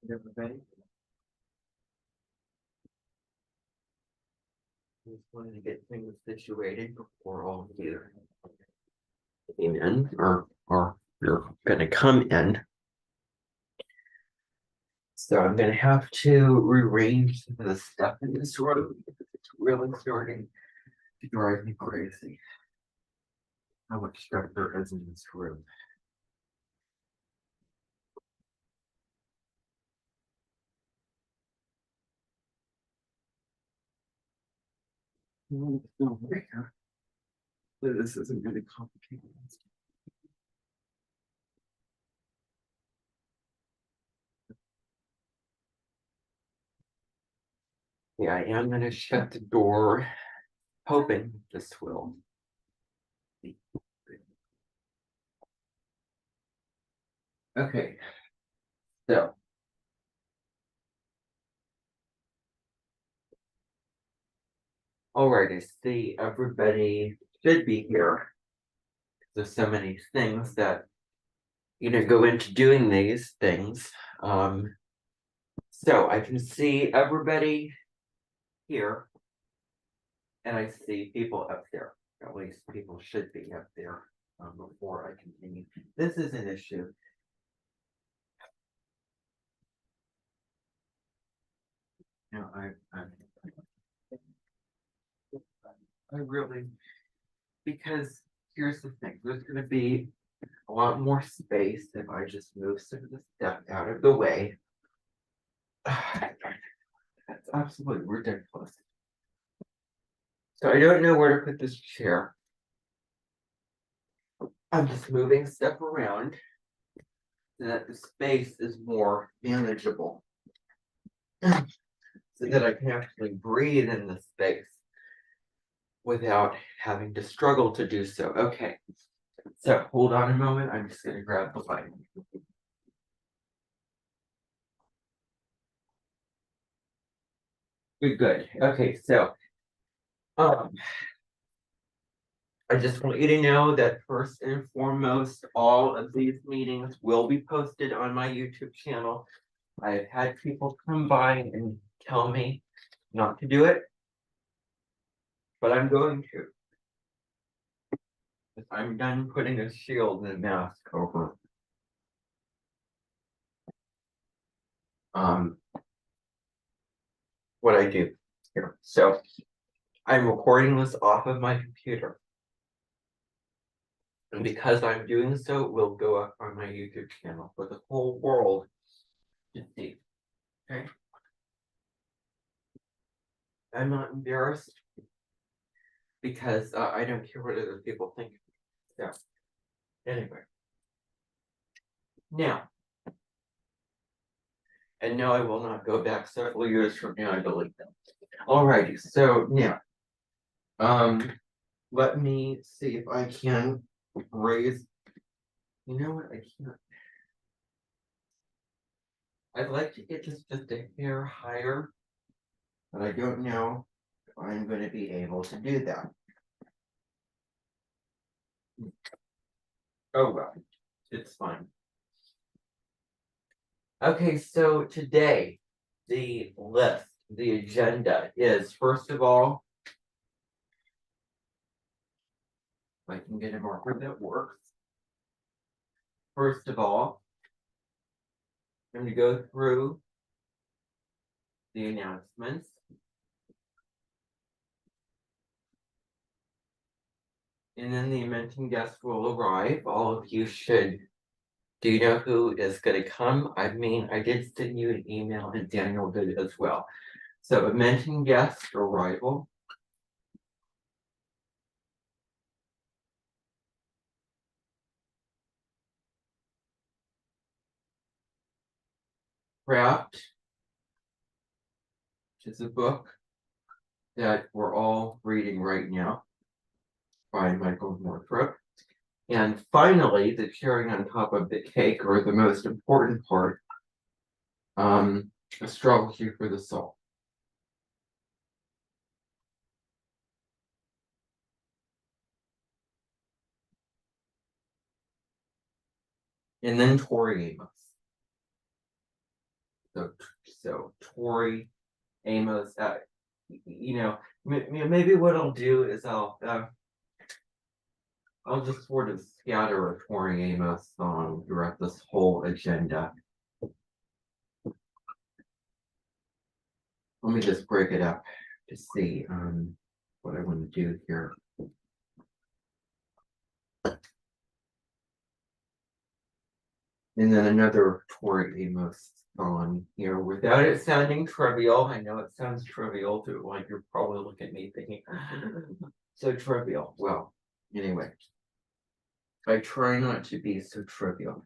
Everybody. Just wanted to get things situated before all of you came in or you're gonna come in. So I'm gonna have to rearrange some of the stuff in this room. It's really starting to drive me crazy. How much stuff there is in this room. This isn't really complicated. Yeah, I am gonna shut the door, hoping this will be good. Okay, so. Alright, I see everybody should be here. There's so many things that go into doing these things. So I can see everybody here, and I see people up there. At least people should be up there before I continue. This is an issue. Now I really, because here's the thing, there's gonna be a lot more space if I just move some of the stuff out of the way. That's absolutely ridiculous. So I don't know where to put this chair. I'm just moving stuff around so that the space is more manageable. So that I can actually breathe in the space without having to struggle to do so. Okay, so hold on a moment. I'm just gonna grab the light. Good. Okay, so um I just want you to know that first and foremost, all of these meetings will be posted on my YouTube channel. I've had people come by and tell me not to do it, but I'm going to. I'm done putting a shield and a mask over what I do here. So I'm recording this off of my computer. And because I'm doing so, it will go up on my YouTube channel for the whole world to see. Okay. I'm not embarrassed because I don't care what other people think. So anyway. Now, and no, I will not go back several years from now and delete them. Alrighty, so now, let me see if I can raise. You know what? I can't. I'd like to get this just a hair higher, but I don't know if I'm going to be able to do that. Oh well, it's fine. Okay, so today, the list, the agenda is, first of all, if I can get a marker that works. First of all, I'm going to go through the announcements. And then the mentioned guest will arrive. All of you should. Do you know who is going to come? I mean, I did send you an email and Daniel did as well. So a mentioned guest arrival. Craft, which is a book that we're all reading right now by Michael Northrop. And finally, the cherry on top of the cake, or the most important part, Astrology for the Soul. And then Tori Amos. So Tori Amos, maybe what I'll do is I'll just sort of scatter a Tori Amos song throughout this whole agenda. Let me just break it up to see what I want to do here. And then another Tori Amos song here without it sounding trivial. I know it sounds trivial to like you're probably looking at me thinking so trivial. Well, anyway, I try not to be so trivial.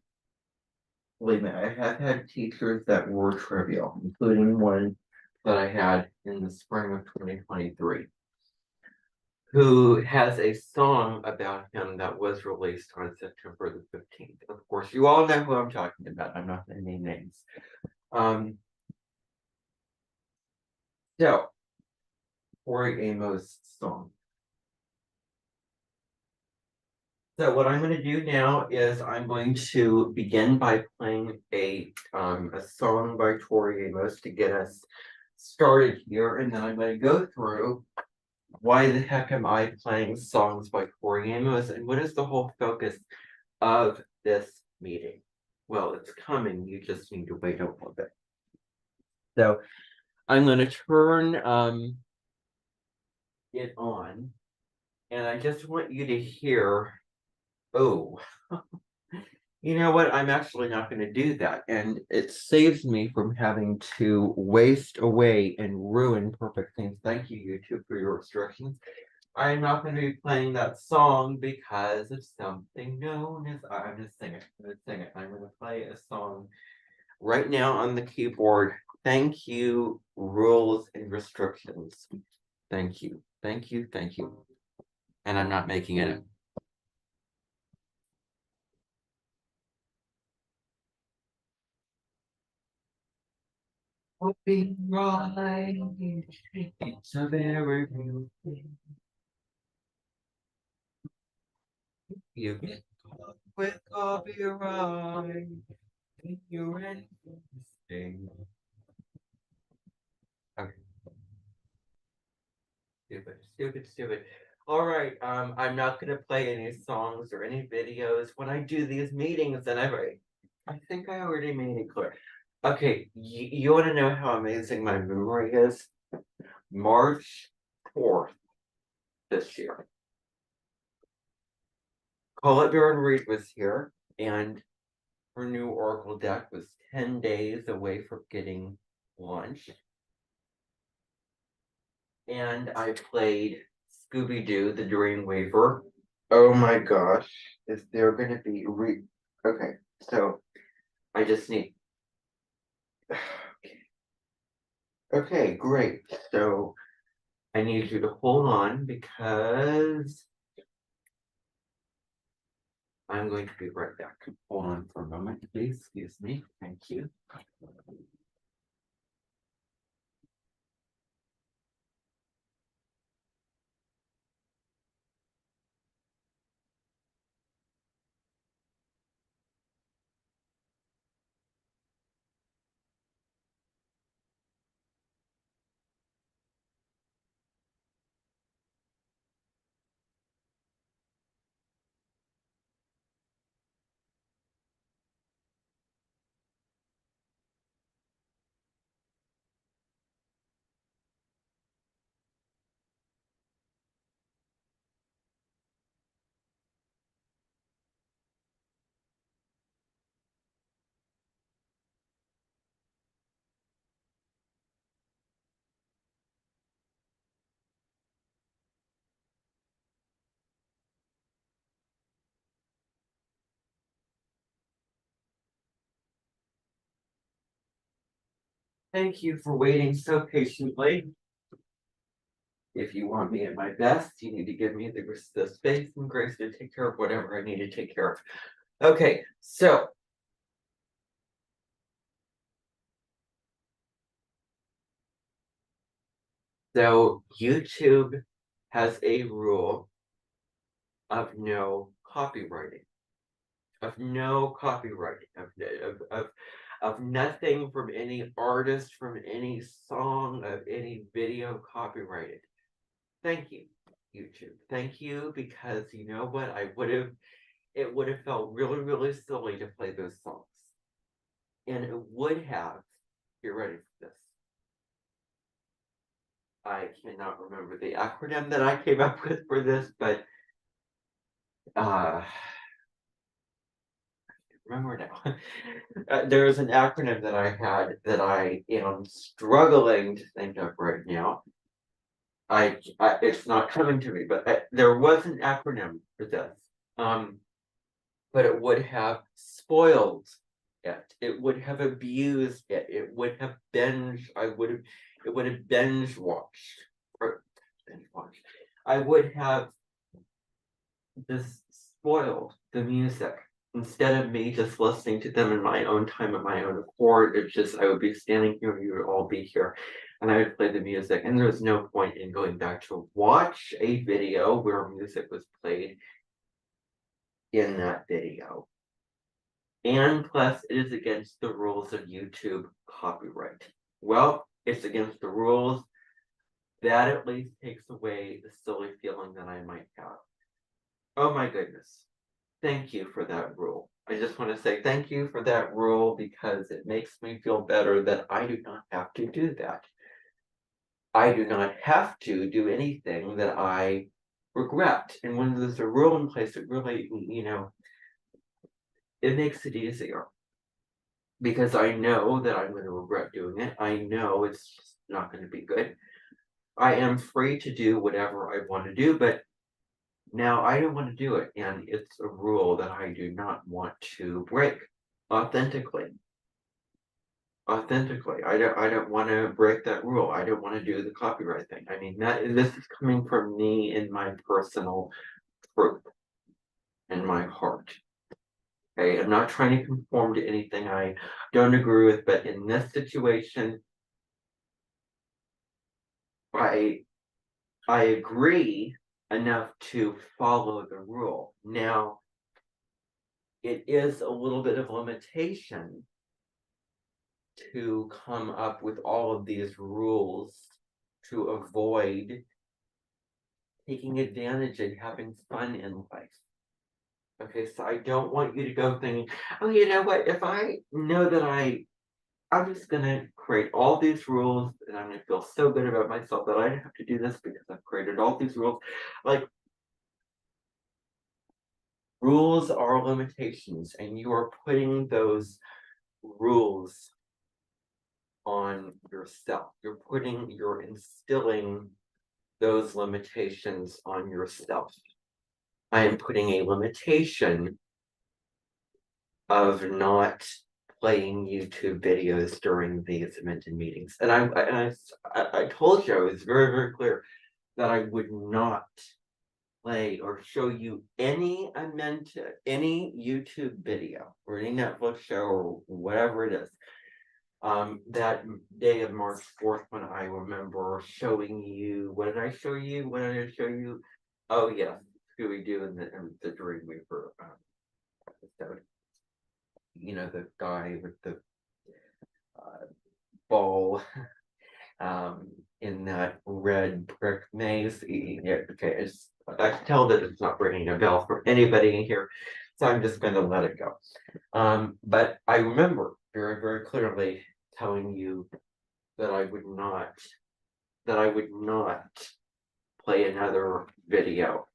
Believe me, I have had teachers that were trivial, including one that I had in the spring of 2023, who has a song about him that was released on September the 15th. Of course, you all know who I'm talking about. I'm not going to name names. So, Tori Amos song. So what I'm going to do now is I'm going to begin by playing a song by Tori Amos to get us started here, and then I'm going to go through why the heck am I playing songs by Tori Amos, and what is the whole focus of this meeting? Well, it's coming. You just need to wait a little bit. So I'm going to turn it on, and I just want you to hear. Oh, you know what? I'm actually not going to do that. And it saves me from having to waste away and ruin perfect things. Thank you, YouTube, for your instructions. I'm not going to be playing that song because of something known as I'm going to sing it. I'm going to sing it. I'm going to play a song right now on the keyboard. Thank you, rules and restrictions. Thank you. Thank you. Thank you. And I'm not making it up. Will be right. It's a very real thing. You get caught with copyright. You're anything. Okay. Stupid. All right. I'm not gonna play any songs or any videos when I do these meetings, and I think I already made it clear. Okay, you want to know how amazing my memory is? March 4th this year. Colette Baron Reed was here, and her new Oracle deck was 10 days away from getting launched. And I played Scooby-Doo, the Dreamweaver. Oh my gosh, is there going to be okay, so I just need okay, great. So I need you to hold on because I'm going to be right back. Hold on for a moment, please. Excuse me. Thank you. Thank you for waiting so patiently. If you want me at my best, you need to give me the space and grace to take care of whatever I need to take care of. Okay, so YouTube has a rule of no copywriting, of no copywriting, of nothing from any artist, from any song, of any video copyrighted. Thank you, YouTube. Thank you, because you know what? It would have felt really, really silly to play those songs. And it would have, get ready for this. I cannot remember the acronym that I came up with for this, but I remember now. There is an acronym that I had that I am struggling to think of right now. It's not coming to me, but there was an acronym for this. But it would have spoiled it. It would have abused it. It would have it would have binge watched. Or binge watched. I would have just spoiled the music. Instead of me just listening to them in my own time at my own accord, it's just I would be standing here, you would all be here, and I would play the music. And there's no point in going back to watch a video where music was played in that video. And plus, it is against the rules of YouTube copyright. Well, it's against the rules. That at least takes away the silly feeling that I might have. Oh my goodness. Thank you for that rule. I just want to say thank you for that rule, because it makes me feel better that I do not have to do that. I do not have to do anything that I regret. And when there's a rule in place, it really, it makes it easier. Because I know that I'm going to regret doing it. I know it's just not going to be good. I am free to do whatever I want to do, but now I don't want to do it. And it's a rule that I do not want to break authentically. Authentically. I don't want to break that rule. I don't want to do the copyright thing. I mean, this is coming from me in my personal truth, in my heart. Okay, I'm not trying to conform to anything I don't agree with, but in this situation, I agree enough to follow the rule. Now, it is a little bit of limitation to come up with all of these rules to avoid taking advantage and having fun in life. Okay, so I don't want you to go thinking, oh, you know what, if I know that I'm just gonna create all these rules and I'm gonna feel so good about myself that I don't have to do this because I've created all these rules. Like, rules are limitations, and you are putting those rules on yourself. You're instilling those limitations on yourself. I am putting a limitation of not playing YouTube videos during these Minton meetings. And I told you, I was very, very clear that I would not play or show you any YouTube video or any Netflix show or whatever it is. That day of March 4th, when I remember showing you, what did I show you? What did I show you? Oh yes, Scooby-Doo in the Dreamweaver episode. The guy with the ball in that red brick maze eating it. Okay, I can tell that it's not ringing a bell for anybody in here, so I'm just going to let it go. But I remember very, very clearly telling you that I would not play another video.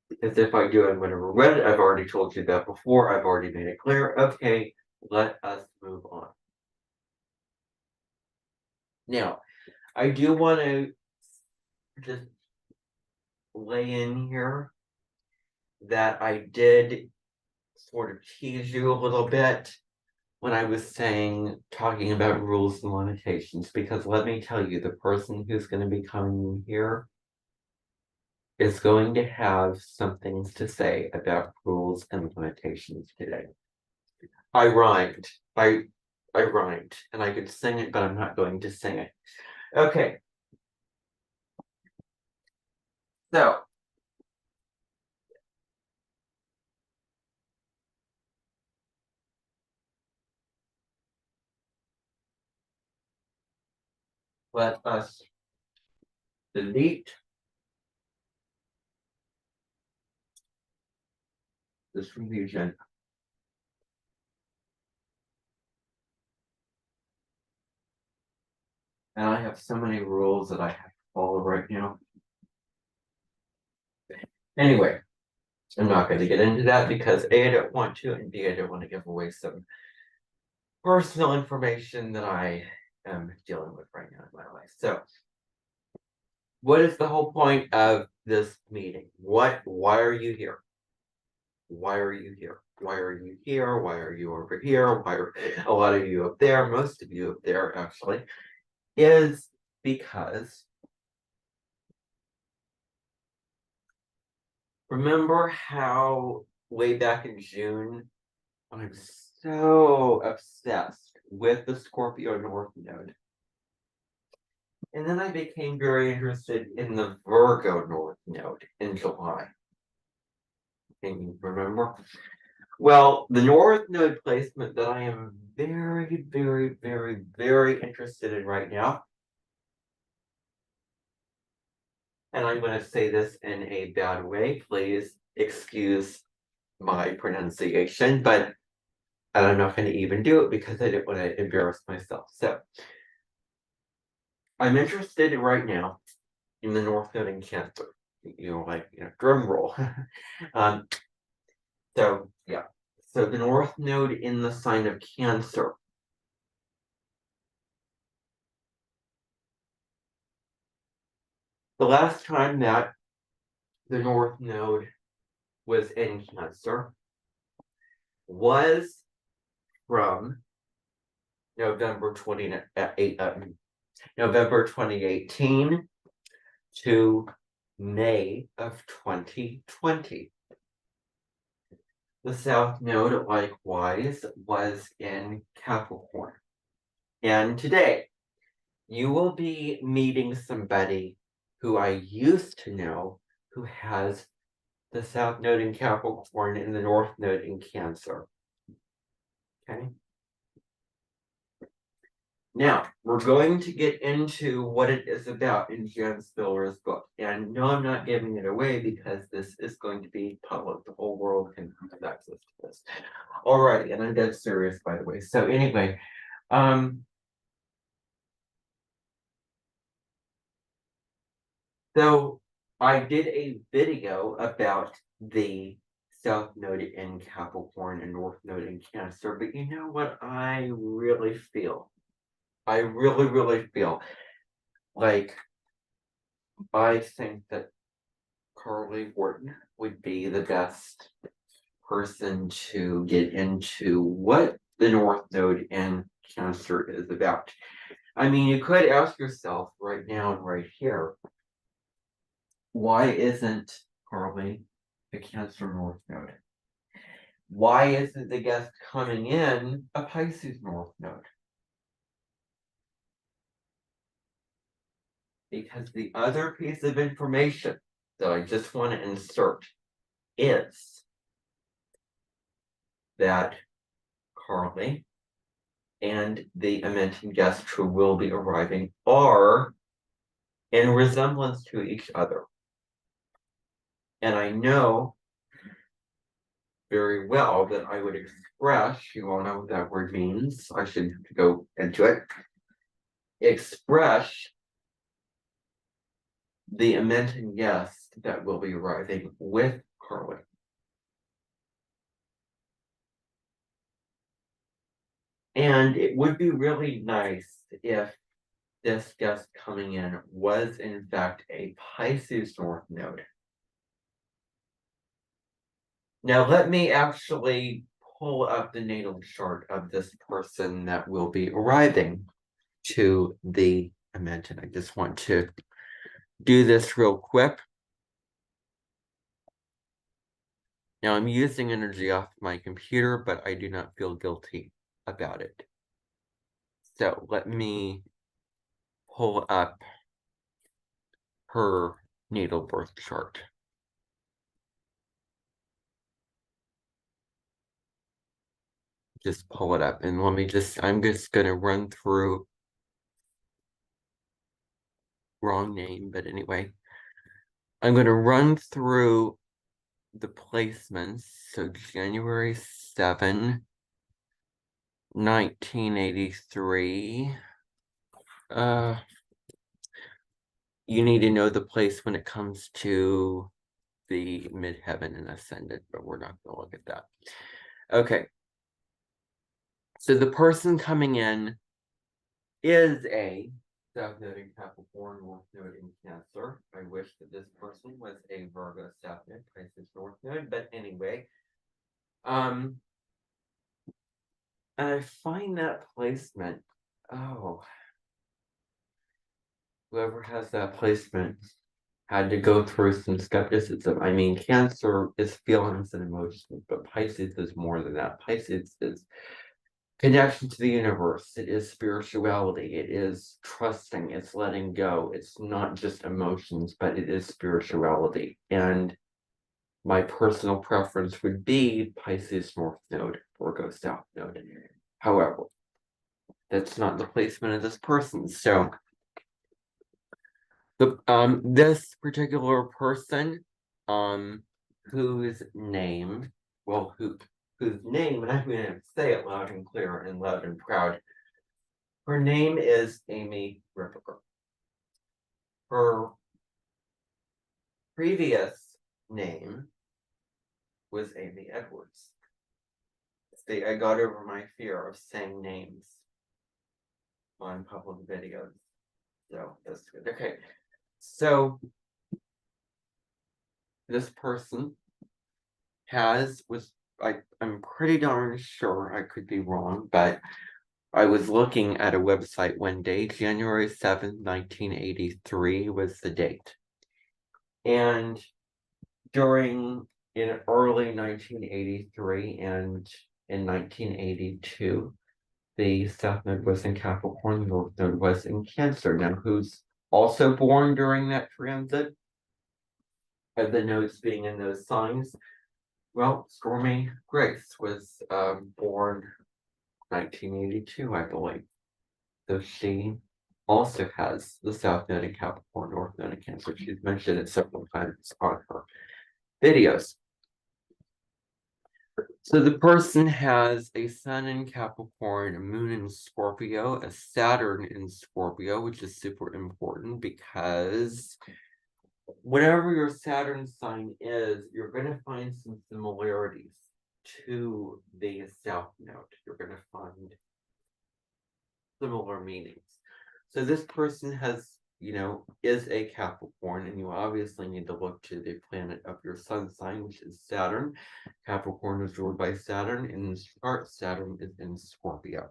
Because if I do, I'm going to regret it. I've already told you that before. I've already made it clear. Okay, let us move on. Now, I do want to just lay in here that I did sort of tease you a little bit when I was talking about rules and limitations, because let me tell you, the person who's going to be coming here is going to have some things to say about rules and limitations today. I rhymed. I rhymed, and I could sing it, but I'm not going to sing it. Okay. So, let us delete this from the agenda. And I have so many rules that I have to follow right now. Anyway, I'm not going to get into that because A, I don't want to, and B, I don't want to give away some personal information that I am dealing with right now in my life. So, what is the whole point of this meeting? Why are you here? Why are you here? Why are you here? Why are you over here? Why are a lot of you up there? Most of you up there, actually, is because remember how way back in June, I'm so obsessed with the Scorpio North Node. And then I became very interested in the Virgo North Node in July. Can you remember? Well, the North Node placement that I am very, very, very, very interested in right now, and I'm going to say this in a bad way, please excuse my pronunciation, but I'm not going to even do it because I didn't want to embarrass myself. So I'm interested right now in the North Node in Cancer. Drum roll. um, so yeah. So the North Node in the sign of Cancer. The last time that the North Node was in Cancer was from November 2018 to May of 2020. The South Node, likewise, was in Capricorn. And today, you will be meeting somebody who I used to know who has the South Node in Capricorn and the North Node in Cancer. Okay. Now, we're going to get into what it is about in Jan Spiller's book. And no, I'm not giving it away because this is going to be public. The whole world can have access to this. Alrighty, and I'm dead serious, by the way. So anyway, so I did a video about the South Node in Capricorn and North Node in Cancer, but you know what I really feel? I really, really feel like I think that Carly Wharton would be the best person to get into what the North Node in Cancer is about. I mean, you could ask yourself right now and right here, why isn't Carly a Cancer North Node? Why isn't the guest coming in a Pisces North Node? Because the other piece of information that I just want to insert is that Carly and the Amenton guest who will be arriving are in resemblance to each other. And I know very well that I would express, you all know what that word means, I should go into it, express the Amenton guest that will be arriving with Carly. And it would be really nice if this guest coming in was in fact a Pisces North Node. Now let me actually pull up the natal chart of this person that will be arriving to the Amenton. I just want to do this real quick. Now I'm using energy off my computer, but I do not feel guilty about it. So let me pull up her natal birth chart. Just pull it up and I'm just gonna run through wrong name, but anyway. I'm going to run through the placements. So January 7, 1983. You need to know the place when it comes to the midheaven and ascendant, but we're not going to look at that. Okay. So the person coming in is a South Node in Capricorn, North Node in Cancer. I wish that this person was a Virgo South Node, Pisces North Node, but anyway. And I find that placement, whoever has that placement had to go through some skepticism. I mean, Cancer is feelings and emotions, but Pisces is more than that. Pisces is connection to the universe. It is spirituality. It is trusting. It's letting go. It's not just emotions, but it is spirituality. And my personal preference would be Pisces North Node, Virgo South Node. However, that's not the placement of this person. So the this particular person, whose name, whose name, and I'm gonna say it loud and clear and loud and proud. Her name is Amy Ripper. Her previous name was Amy Edwards. See, I got over my fear of saying names on public videos. So that's good. Okay. So this person I'm pretty darn sure, I could be wrong, but I was looking at a website one day, January 7th, 1983 was the date. And in early 1983 and in 1982, the South Node was in Capricorn, North Node was in Cancer. Now, who's also born during that transit of the nodes being in those signs? Well, Stormy Grace was born 1982, I believe. So she also has the South Node in Capricorn, North Node in Cancer. She's mentioned it several times on her videos. So the person has a sun in Capricorn, a moon in Scorpio, a Saturn in Scorpio, which is super important because whatever your Saturn sign is, you're going to find some similarities to the South Node. You're going to find similar meanings. So this person is a Capricorn, and you obviously need to look to the planet of your sun sign, which is Saturn. Capricorn is ruled by Saturn, and in this chart, Saturn is in Scorpio.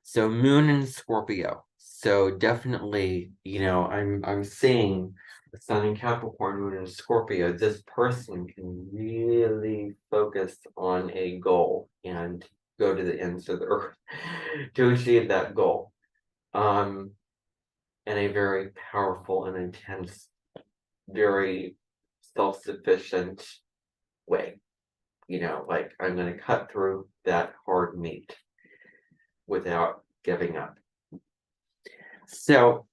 So moon in Scorpio. So definitely, I'm seeing the sun in Capricorn, moon in Scorpio. This person can really focus on a goal and go to the ends of the earth to achieve that goal. In a very powerful and intense, very self-sufficient way. Like I'm going to cut through that hard meat without giving up. So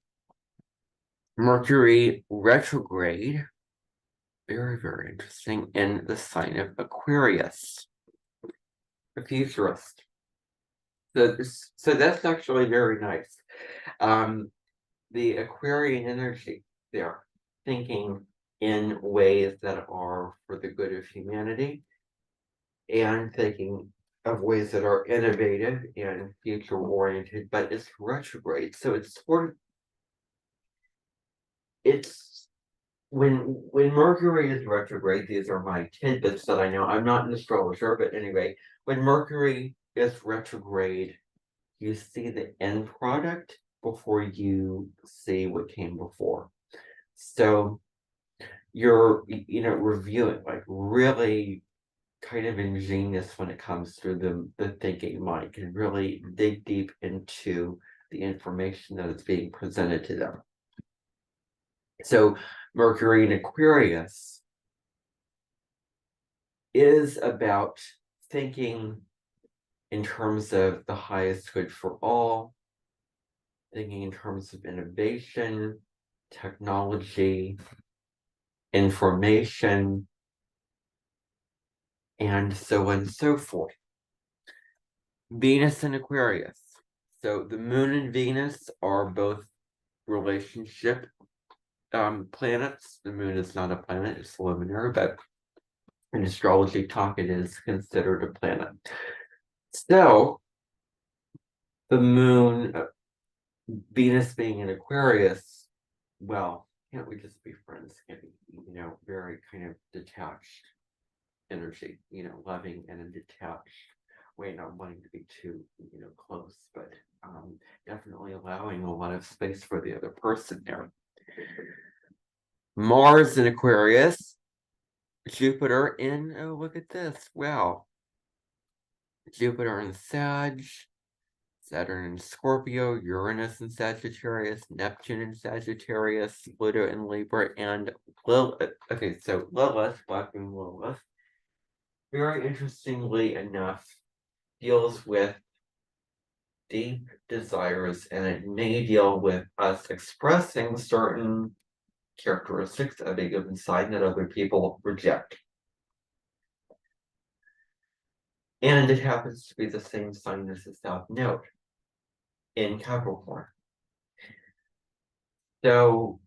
Mercury retrograde, very, very interesting, in the sign of Aquarius, a futurist. So that's actually very nice. The Aquarian energy, they're thinking in ways that are for the good of humanity and thinking of ways that are innovative and future oriented, but it's retrograde. So it's when Mercury is retrograde, these are my tidbits that I know. I'm not an astrologer, but anyway, when Mercury is retrograde, you see the end product before you see what came before. So you're, reviewing, like really kind of ingenious when it comes to the thinking mind, can really dig deep into the information that is being presented to them. So Mercury in Aquarius is about thinking in terms of the highest good for all, thinking in terms of innovation, technology, information, and so on and so forth. Venus and Aquarius. So the moon and Venus are both relationship planets. The moon is not a planet, it's luminary, but in astrology talk, it is considered a planet. So the moon, Venus being in Aquarius, well, can't we just be friends? Can't we, very kind of detached energy, loving and a detached way, not wanting to be too, close, but definitely allowing a lot of space for the other person there. Mars in Aquarius, Jupiter in, oh, look at this, wow. Jupiter in Sag, Saturn in Scorpio, Uranus in Sagittarius, Neptune in Sagittarius, Pluto in Libra, and Lilith. Okay, so Lilith, Black Moon Lilith, very interestingly enough, deals with deep desires, and it may deal with us expressing certain characteristics of a given sign that other people reject. And it happens to be the same sign as the South Node in Capricorn. So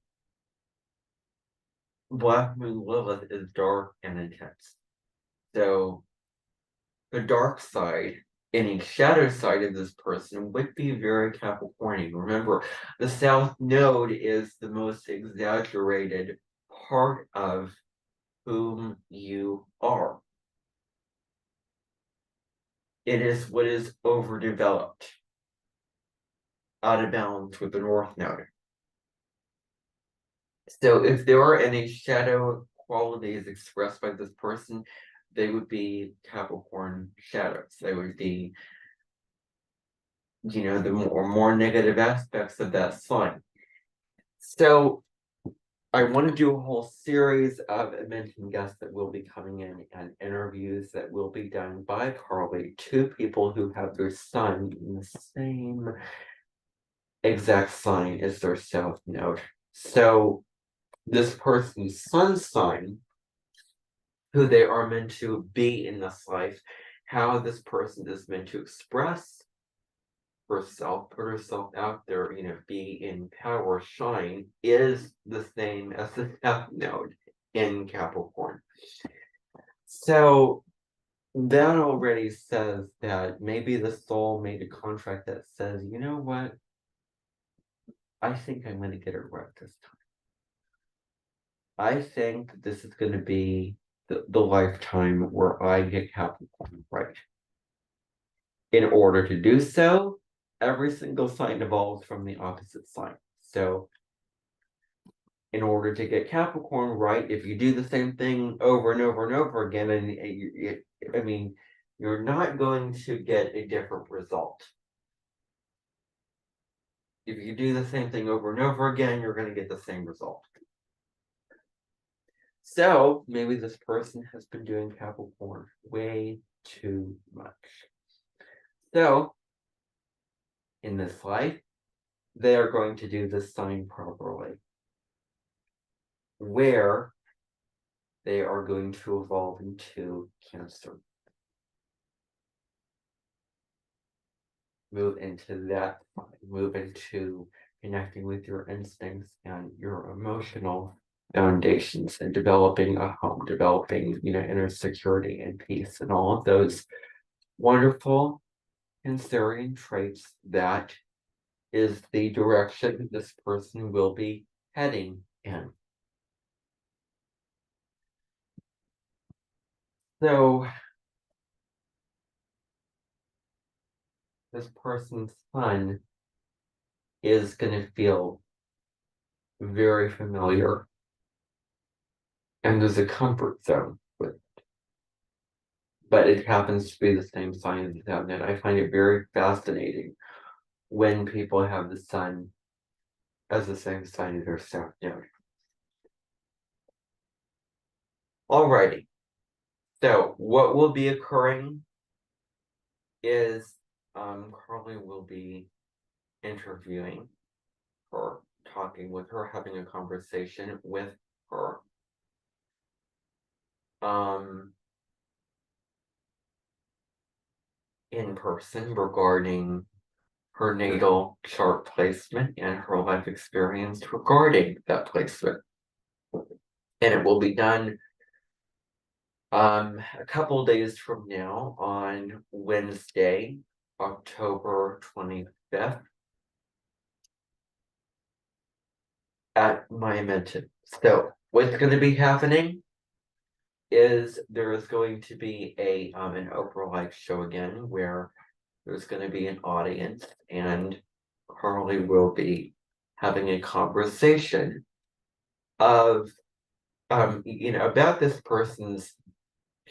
Black Moon Lilith is dark and intense. So the dark side, any shadow side of this person would be very Capricornian. Remember, the South Node is the most exaggerated part of whom you are. It is what is overdeveloped, out of balance with the North Node. So if there are any shadow qualities expressed by this person, they would be Capricorn shadows. They would be, the more negative aspects of that sign. So I want to do a whole series of mentioned guests that will be coming in and interviews that will be done by Carly to people who have their sun in the same exact sign as their South Node. So this person's sun sign, who they are meant to be in this life, how this person is meant to express herself, put herself out there, be in power, shine, is the same as the South Node in Capricorn. So that already says that maybe the soul made a contract that says, you know what? I think I'm going to get it right this time. I think this is going to be the lifetime where I get Capricorn right. In order to do so, every single sign evolves from the opposite sign. So in order to get Capricorn right, if you do the same thing over and over and over again, and you're not going to get a different result. If you do the same thing over and over again, you're going to get the same result. So maybe this person has been doing Capricorn way too much. So in this life, they are going to do this sign properly, where they are going to evolve into Cancer. Move into that, move into connecting with your instincts and your emotional foundations and developing a home, developing, inner security and peace and all of those wonderful Cancerian traits. That is the direction this person will be heading in. So this person's sun is going to feel very familiar, and there's a comfort zone with it. But it happens to be the same sign as the South Node. I find it very fascinating when people have the sun as the same sign as their South Node. Alrighty. So what will be occurring is Carly will be interviewing her, talking with her, having a conversation with her. In person regarding her natal chart placement and her life experience regarding that placement. And it will be done a couple days from now on Wednesday, October 25th at Myomenton. So what's going to be happening is there is going to be an Oprah-like show again where there's going to be an audience and Carly will be having a conversation of about this person's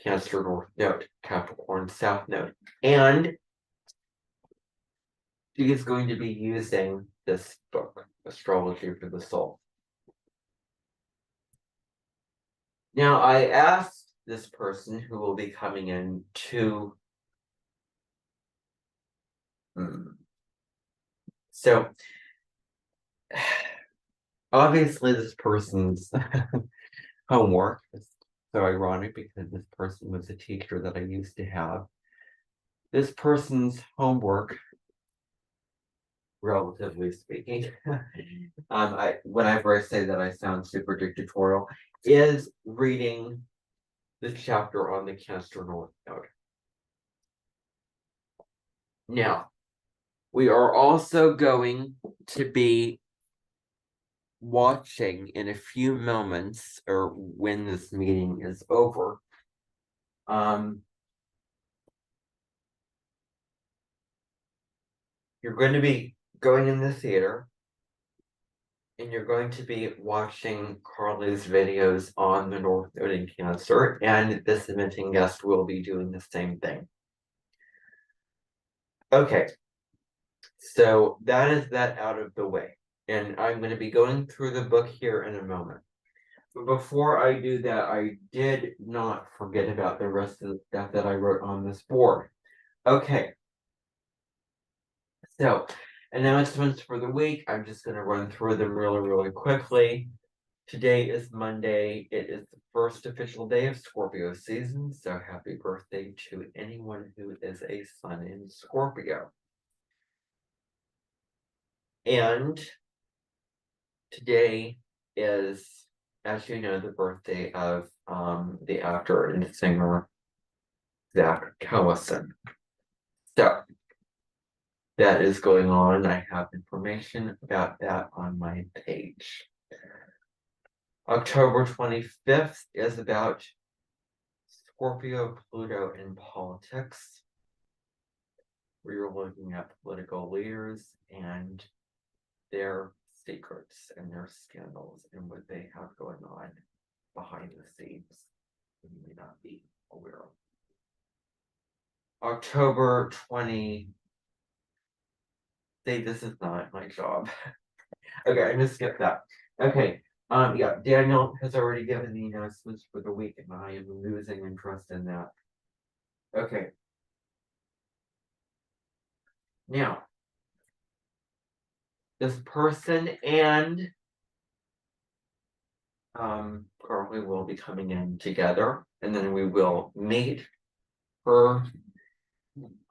Cancer North Node, Capricorn South Node, and she is going to be using this book, Astrology for the Soul. Now, I asked this person who will be coming in to so obviously this person's homework is so ironic because this person was a teacher that I used to have. This person's homework, relatively speaking, whenever I say that I sound super dictatorial, is reading the chapter on the Cancer North Node. Now, we are also going to be watching in a few moments, or when this meeting is over, you're going to be going in the theater and you're going to be watching Carly's videos on the North Node in Cancer, and this eventing guest will be doing the same thing. Okay, so that is that out of the way, and I'm going to be going through the book here in a moment. But before I do that, I did not forget about the rest of the stuff that I wrote on this board. Okay, so announcements for the week. I'm just going to run through them really quickly. Today is Monday. It is the first official day of Scorpio season, so happy birthday to anyone who is a sun in Scorpio. And today is, as you know, the birthday of the actor and singer Zach Callison. So that is going on. I have information about that on my page. October 25th is about Scorpio, Pluto, and politics. We are looking at political leaders and their secrets and their scandals and what they have going on behind the scenes that you may not be aware of. October 20. See, this is not my job. Okay, I'm gonna skip that. Okay, yeah, Daniel has already given the announcements for the week, and I am losing interest in that. Okay. Now, this person and Carly will be coming in together, and then we will meet her.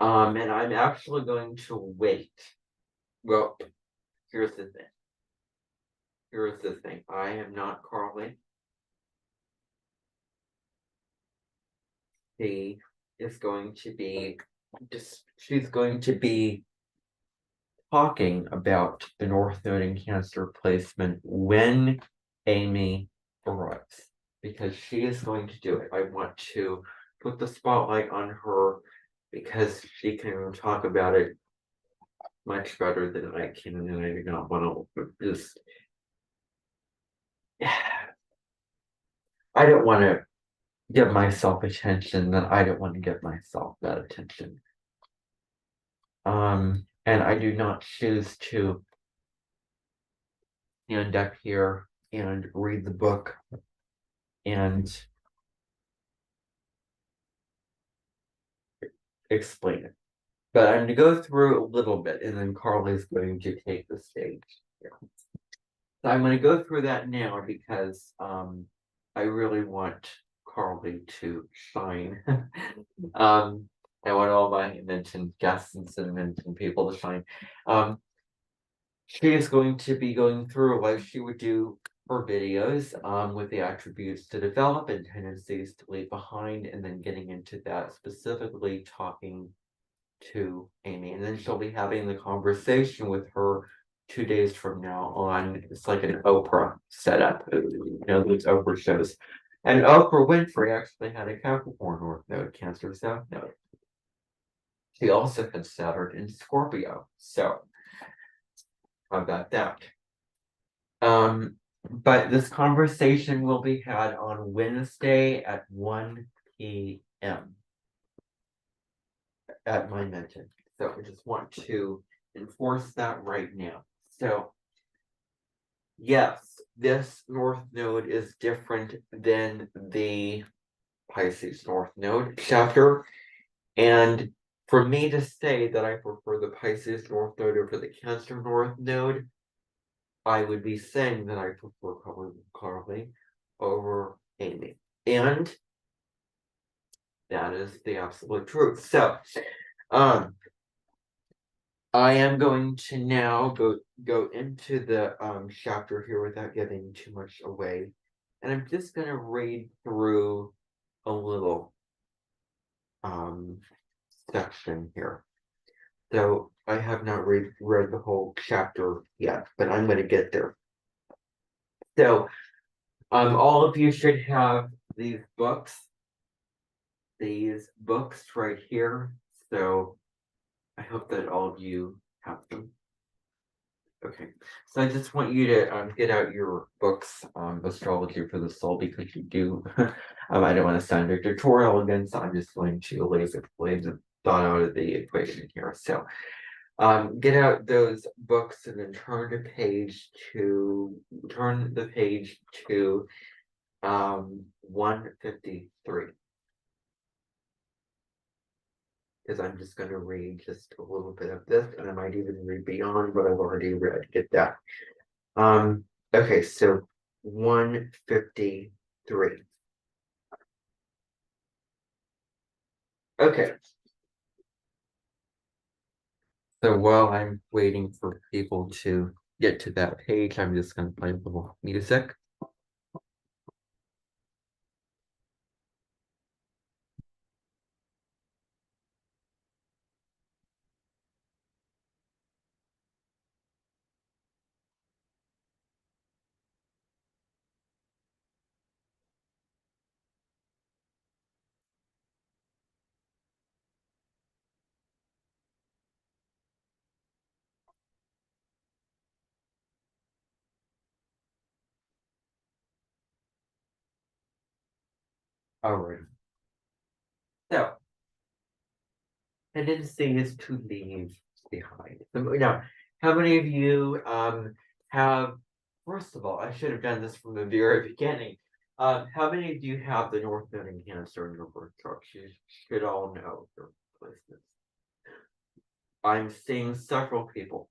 And I'm actually going to wait. Well, here's the thing. Here's the thing. I am not Carly. She is going to be she's going to be talking about the North Node in Cancer placement when Amy arrives, because she is going to do it. I want to put the spotlight on her because she can talk about it much better than I can, and I do not want to just I don't want to give myself attention that I don't want to give myself that attention. And I do not choose to stand up here and read the book and explain it. But I'm gonna go through a little bit and then Carly's going to take the stage here. So I'm gonna go through that now because I really want Carly to shine. I want all my mentioned guests and mentioned people to shine. She is going to be going through like she would do her videos with the attributes to develop and tendencies to leave behind, and then getting into that specifically talking to Amy, and then she'll be having the conversation with her 2 days from now on. It's like an Oprah setup, those Oprah shows. And Oprah Winfrey actually had a Capricorn North Node, Cancer South Node. She also had Saturn in Scorpio, so I've got that. But this conversation will be had on Wednesday at 1 p.m. at my mention. So I just want to enforce that right now. So yes, this North Node is different than the Pisces North Node chapter. And for me to say that I prefer the Pisces North Node over the Cancer North Node, I would be saying that I prefer Carly over Amy. And that is the absolute truth. So, I am going to now go into the chapter here without giving too much away. And I'm just gonna read through a little section here. So I have not read the whole chapter yet, but I'm gonna get there. So all of you should have these books right here. So I hope that all of you have them. Okay, so I just want you to get out your books, Astrology for the Soul, because you do. I don't want to sound a tutorial again, so I'm just going to leave the thought out of the equation here. So, get out those books and then turn the page to 153. Because I'm just going to read just a little bit of this, and I might even read beyond what I've already read. Get that. Okay, so 153. Okay. So while I'm waiting for people to get to that page, I'm just going to play a little music. All right. So tendency is to leave behind. Now, how many of you have, first of all, I should have done this from the very beginning. How many of you have the North Node in Cancer in your birth chart? You should all know your placements. I'm seeing several people.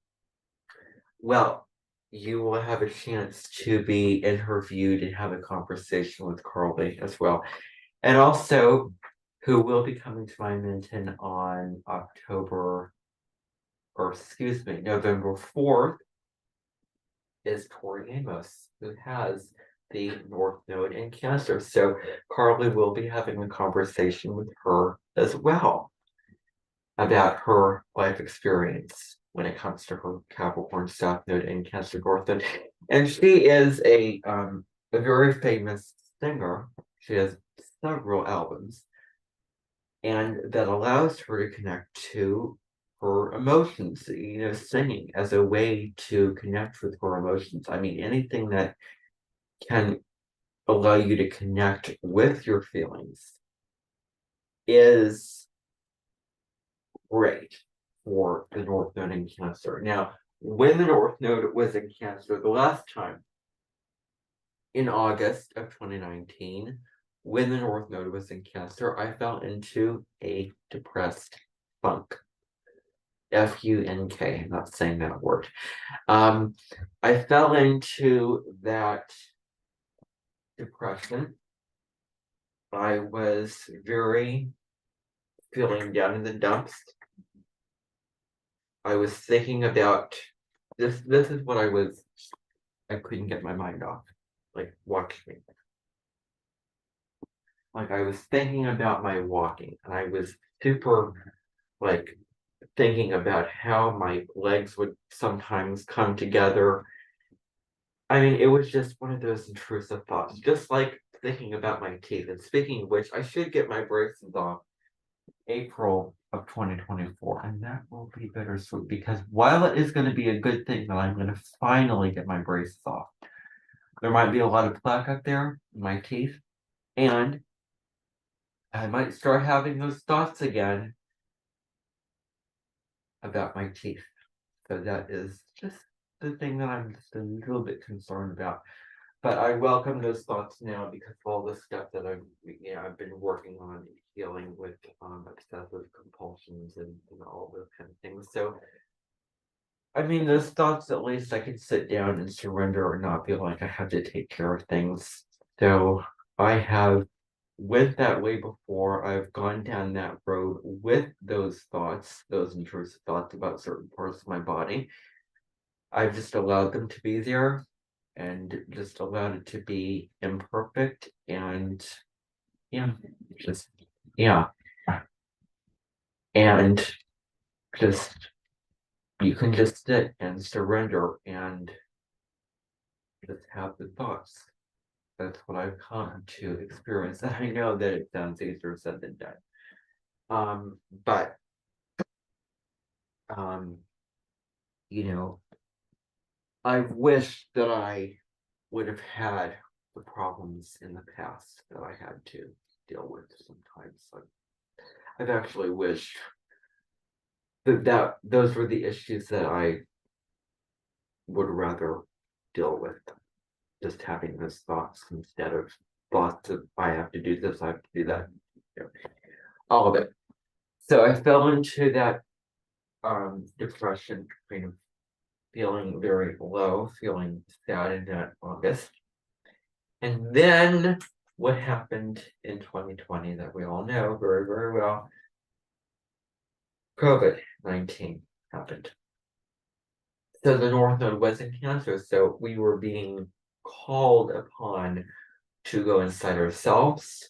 Well, you will have a chance to be interviewed and have a conversation with Carly as well. And also, who will be coming to my mention on November 4th is Tori Amos, who has the North Node in Cancer. So Carly will be having a conversation with her as well about her life experience when it comes to her Capricorn South Node and Cancer North Node. And she is a very famous singer. She has several albums, and that allows her to connect to her emotions, singing as a way to connect with her emotions. I mean, anything that can allow you to connect with your feelings is great for the North Node in Cancer. Now, when the North Node was in Cancer the last time, in August of 2019, when the North Node was in Cancer, I fell into a depressed funk. Funk, I'm not saying that word. I fell into that depression. I was very feeling down in the dumps. I was thinking about this is what I couldn't get my mind off. Like, watch me. Like, I was thinking about my walking, and I was super like thinking about how my legs would sometimes come together. I mean, it was just one of those intrusive thoughts, just like thinking about my teeth. And speaking of which, I should get my braces off April of 2024, and that will be bittersweet because while it is going to be a good thing that I'm going to finally get my braces off, there might be a lot of plaque up there in my teeth, and I might start having those thoughts again about my teeth. So that is just the thing that I'm just a little bit concerned about. But I welcome those thoughts now because of all the stuff that I've been working on and healing with obsessive compulsions and all those kind of things. So I mean, those thoughts, at least I can sit down and surrender and not feel like I have to take care of things. So I have went that way before. I've gone down that road with those thoughts, those intrusive thoughts about certain parts of my body. I've just allowed them to be there and just allowed it to be imperfect and yeah, just yeah. And just you can just sit and surrender and just have the thoughts. That's what I've come to experience. And I know that it sounds easier said than done. But um, you know, I wish that I would have had the problems in the past that I had to deal with sometimes. Like, I've actually wished that those were the issues that I would rather deal with. Just having those thoughts instead of thoughts of I have to do this, I have to do that. You know, all of it. So I fell into that depression, kind of feeling very low, feeling sad in that August. And then what happened in 2020 that we all know very, very well, COVID-19 happened. So the North Node was in Cancer, so we were being called upon to go inside ourselves,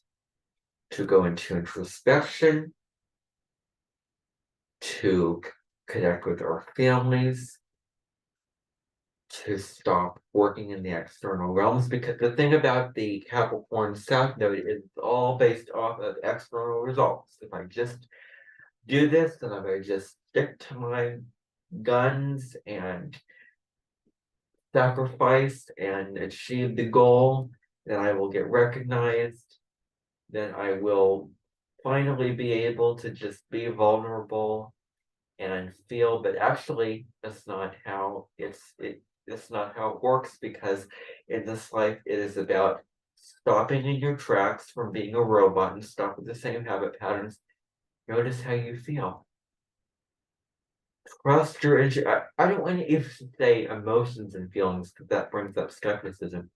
to go into introspection, to connect with our families, to stop working in the external realms, because the thing about the Capricorn South Node is all based off of external results. If I just do this, and if I just stick to my guns and sacrifice and achieve the goal, then I will get recognized, then I will finally be able to just be vulnerable and feel, but actually that's not how it's not how it works, because in this life it is about stopping in your tracks from being a robot and stop with the same habit patterns. Notice how you feel. Trust your I don't want to even say emotions and feelings because that brings up skepticism.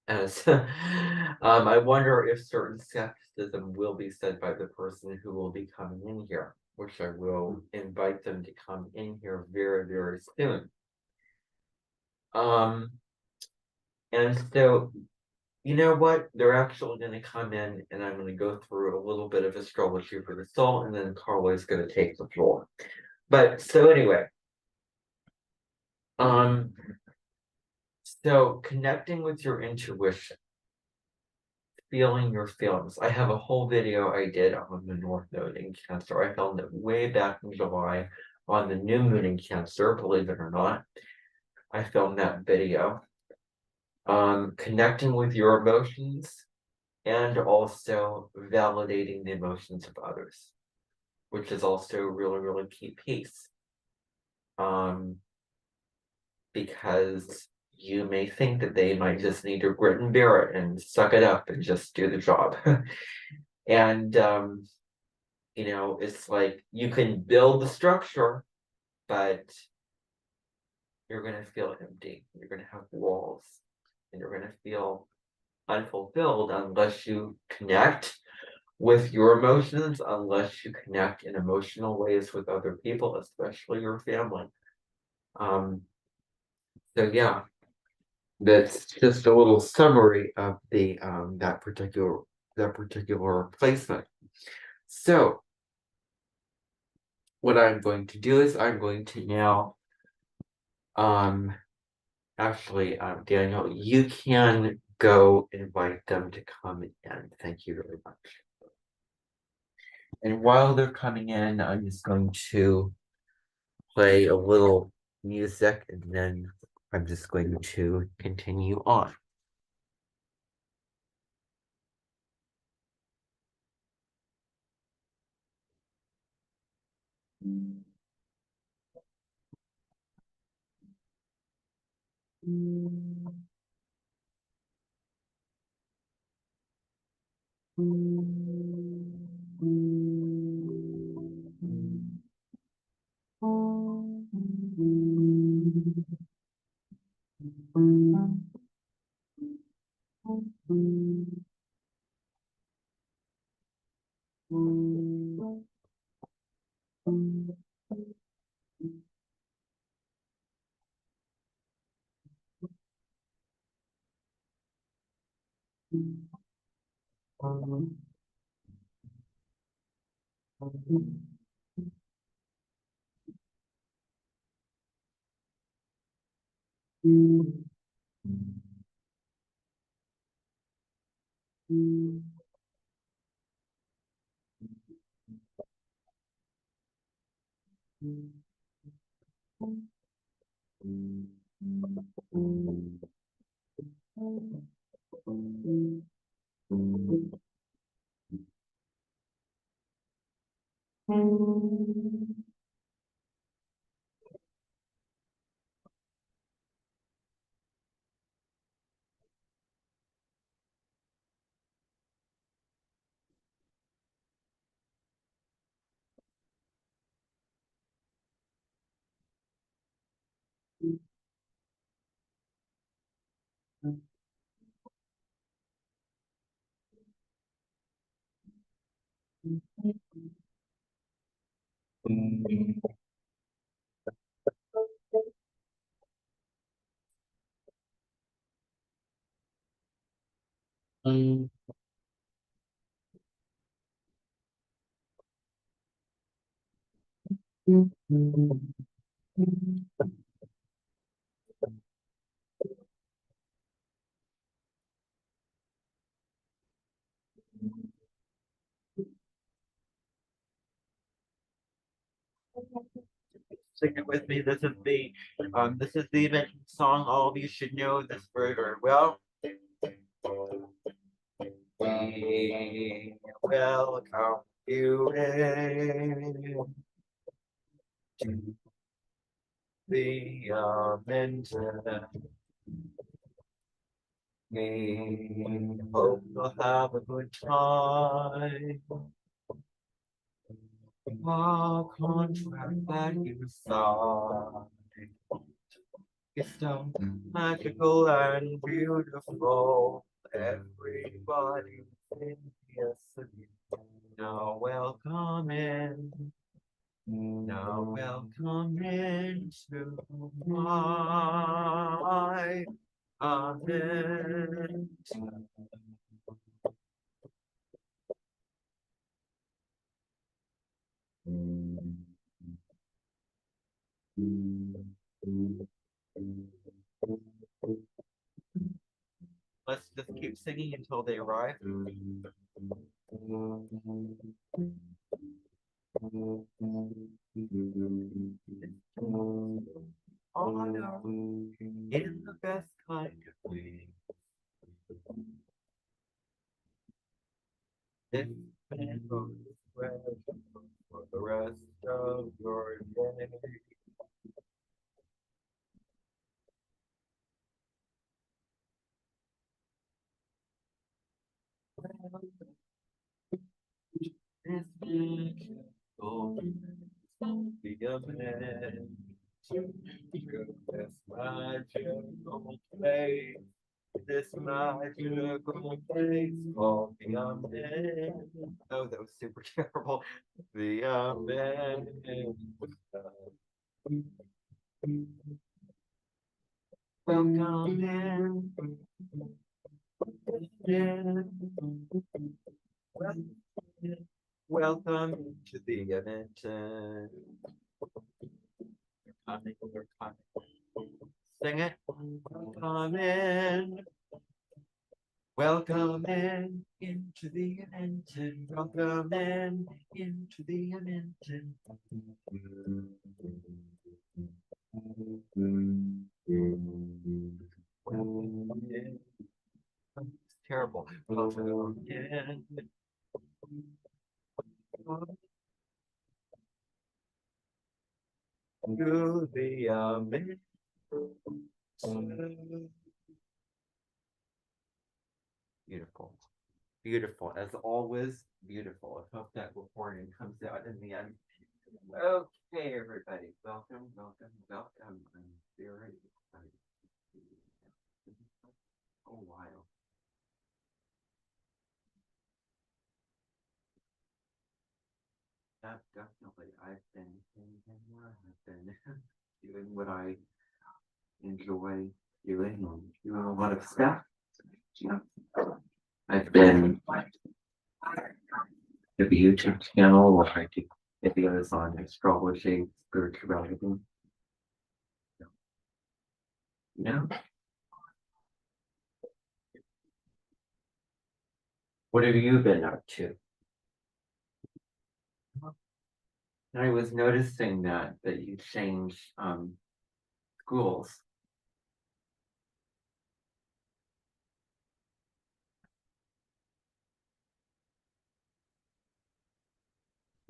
As I wonder if certain skepticism will be said by the person who will be coming in here, which I will invite them to come in here very, very soon. And so, you know what? They're actually going to come in, and I'm going to go through a little bit of astrology for the soul, and then Carla is going to take the floor. But so anyway, so connecting with your intuition, feeling your feelings. I have a whole video I did on the North Node in Cancer. I filmed it way back in July on the new moon in Cancer, believe it or not. I filmed that video. Connecting with your emotions and also validating the emotions of others, which is also a really, really key piece. Because you may think that they might just need to grit and bear it and suck it up and just do the job. And You know, it's like you can build the structure, but you're gonna feel empty. You're gonna have walls, and you're gonna feel unfulfilled unless you connect with your emotions, unless you connect in emotional ways with other people, especially your family. Um, so yeah, that's just a little summary of the that particular placement. So what I'm going to do is I'm going to now actually Daniel, you can go invite them to come in. Thank you very much. And while they're coming in, I'm just going to play a little music and then I'm just going to continue on. Sing it with me. This is the Imagine song. All of you should know this very, very well. We welcome you in to the mentor. We hope you'll have a good time. Our contract that you saw is so magical and beautiful. Everybody in here, now welcome in. Now welcome into my amen. Let's just keep singing until they arrive. Honor in the best kind of way. This man goes for the rest of your day. This a man to this magical place. This magical place called the Amen. Oh, that was super terrible. The Amen. Welcome in. Welcome to the event. Sing it. Come in. Welcome in into the event. Welcome in into the event. It's terrible. Welcome in. To the event. Beautiful. Beautiful. As always, beautiful. I hope that recording comes out in the end. Okay, everybody. Welcome, welcome, welcome. I'm very excited. A while. Definitely. I've been doing what I enjoy doing a lot of stuff. Yeah. I've been the YouTube channel where I do videos on astrology, spirituality. Yeah. What have you been up to? I was noticing that you changed schools.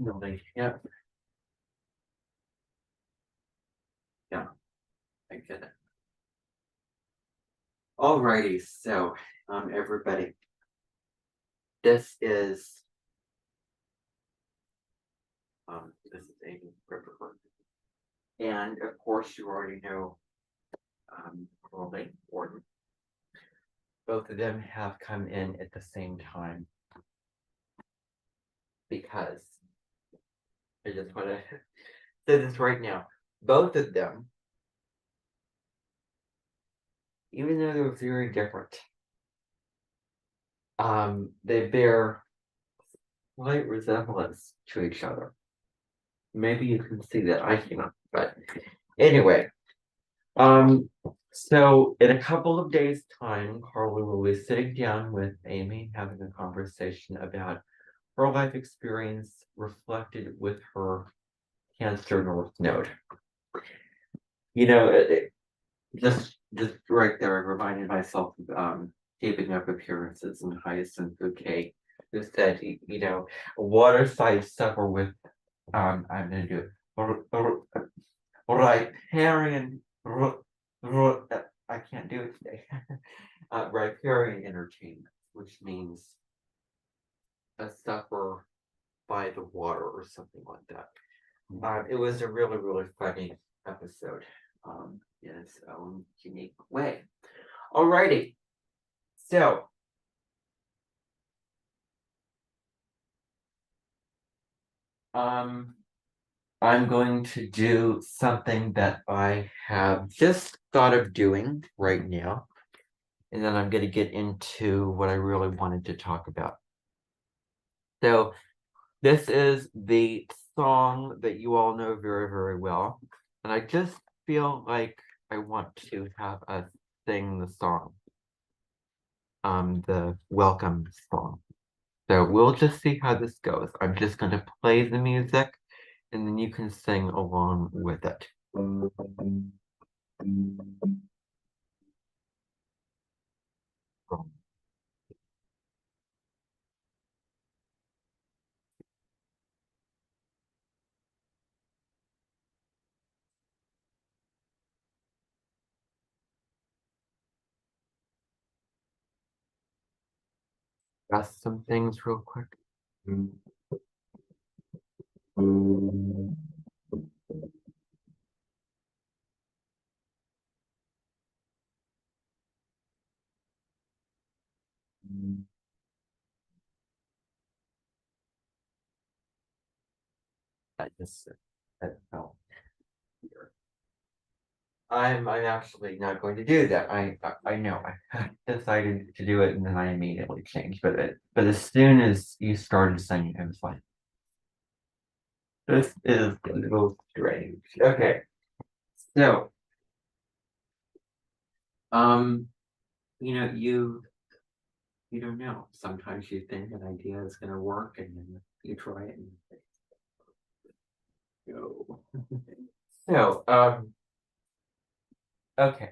Really? Yeah. Yeah, I get it. Alrighty, so everybody, this is Amy Ripperford. And of course you already know Rolling Gordon. Both of them have come in at the same time because I just want to say this right now. Both of them, even though they're very different, they bear slight resemblance to each other. Maybe you can see that, I cannot, but anyway. So in a couple of days' time, Carla will be sitting down with Amy, having a conversation about her life experience reflected with her Cancer North Node. You know, just right there, I reminded myself of keeping up appearances in Hyacinth Bouquet, who said, you know, water signs suffer with I'm gonna do it. Riparian I can't do it today. Riparian entertainment, which means a supper by the water or something like that. It was a really, really funny episode in its own unique way. Alrighty. So I'm going to do something that I have just thought of doing right now. And then I'm going to get into what I really wanted to talk about. So this is the song that you all know very, very well. And I just feel like I want to have us sing the song. The welcome song. So we'll just see how this goes. I'm just going to play the music and then you can sing along with it. Ask some things real quick. I just, I don't know. I'm actually not going to do that. I know I decided to do it and then I immediately changed. But as soon as you started singing, I was like, this is a little strange. Okay, so um, you don't know. Sometimes you think an idea is gonna work and then you try it and go. So okay.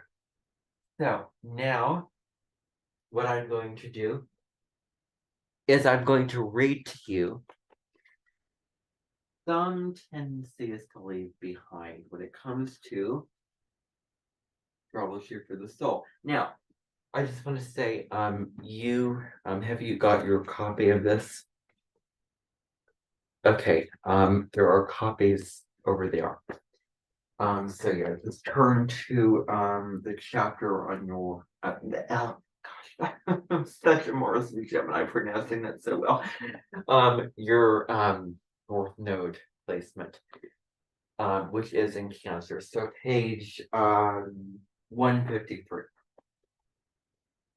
So now what I'm going to do is I'm going to read to you some tendencies to leave behind when it comes to troubleshoot for the soul. Now, I just want to say, have you got your copy of this? Okay, there are copies over there. So yeah, just turn to the chapter on your gosh, I'm such a Morrison Gemini pronouncing that so well. Your North Node placement, which is in Cancer. So page 153.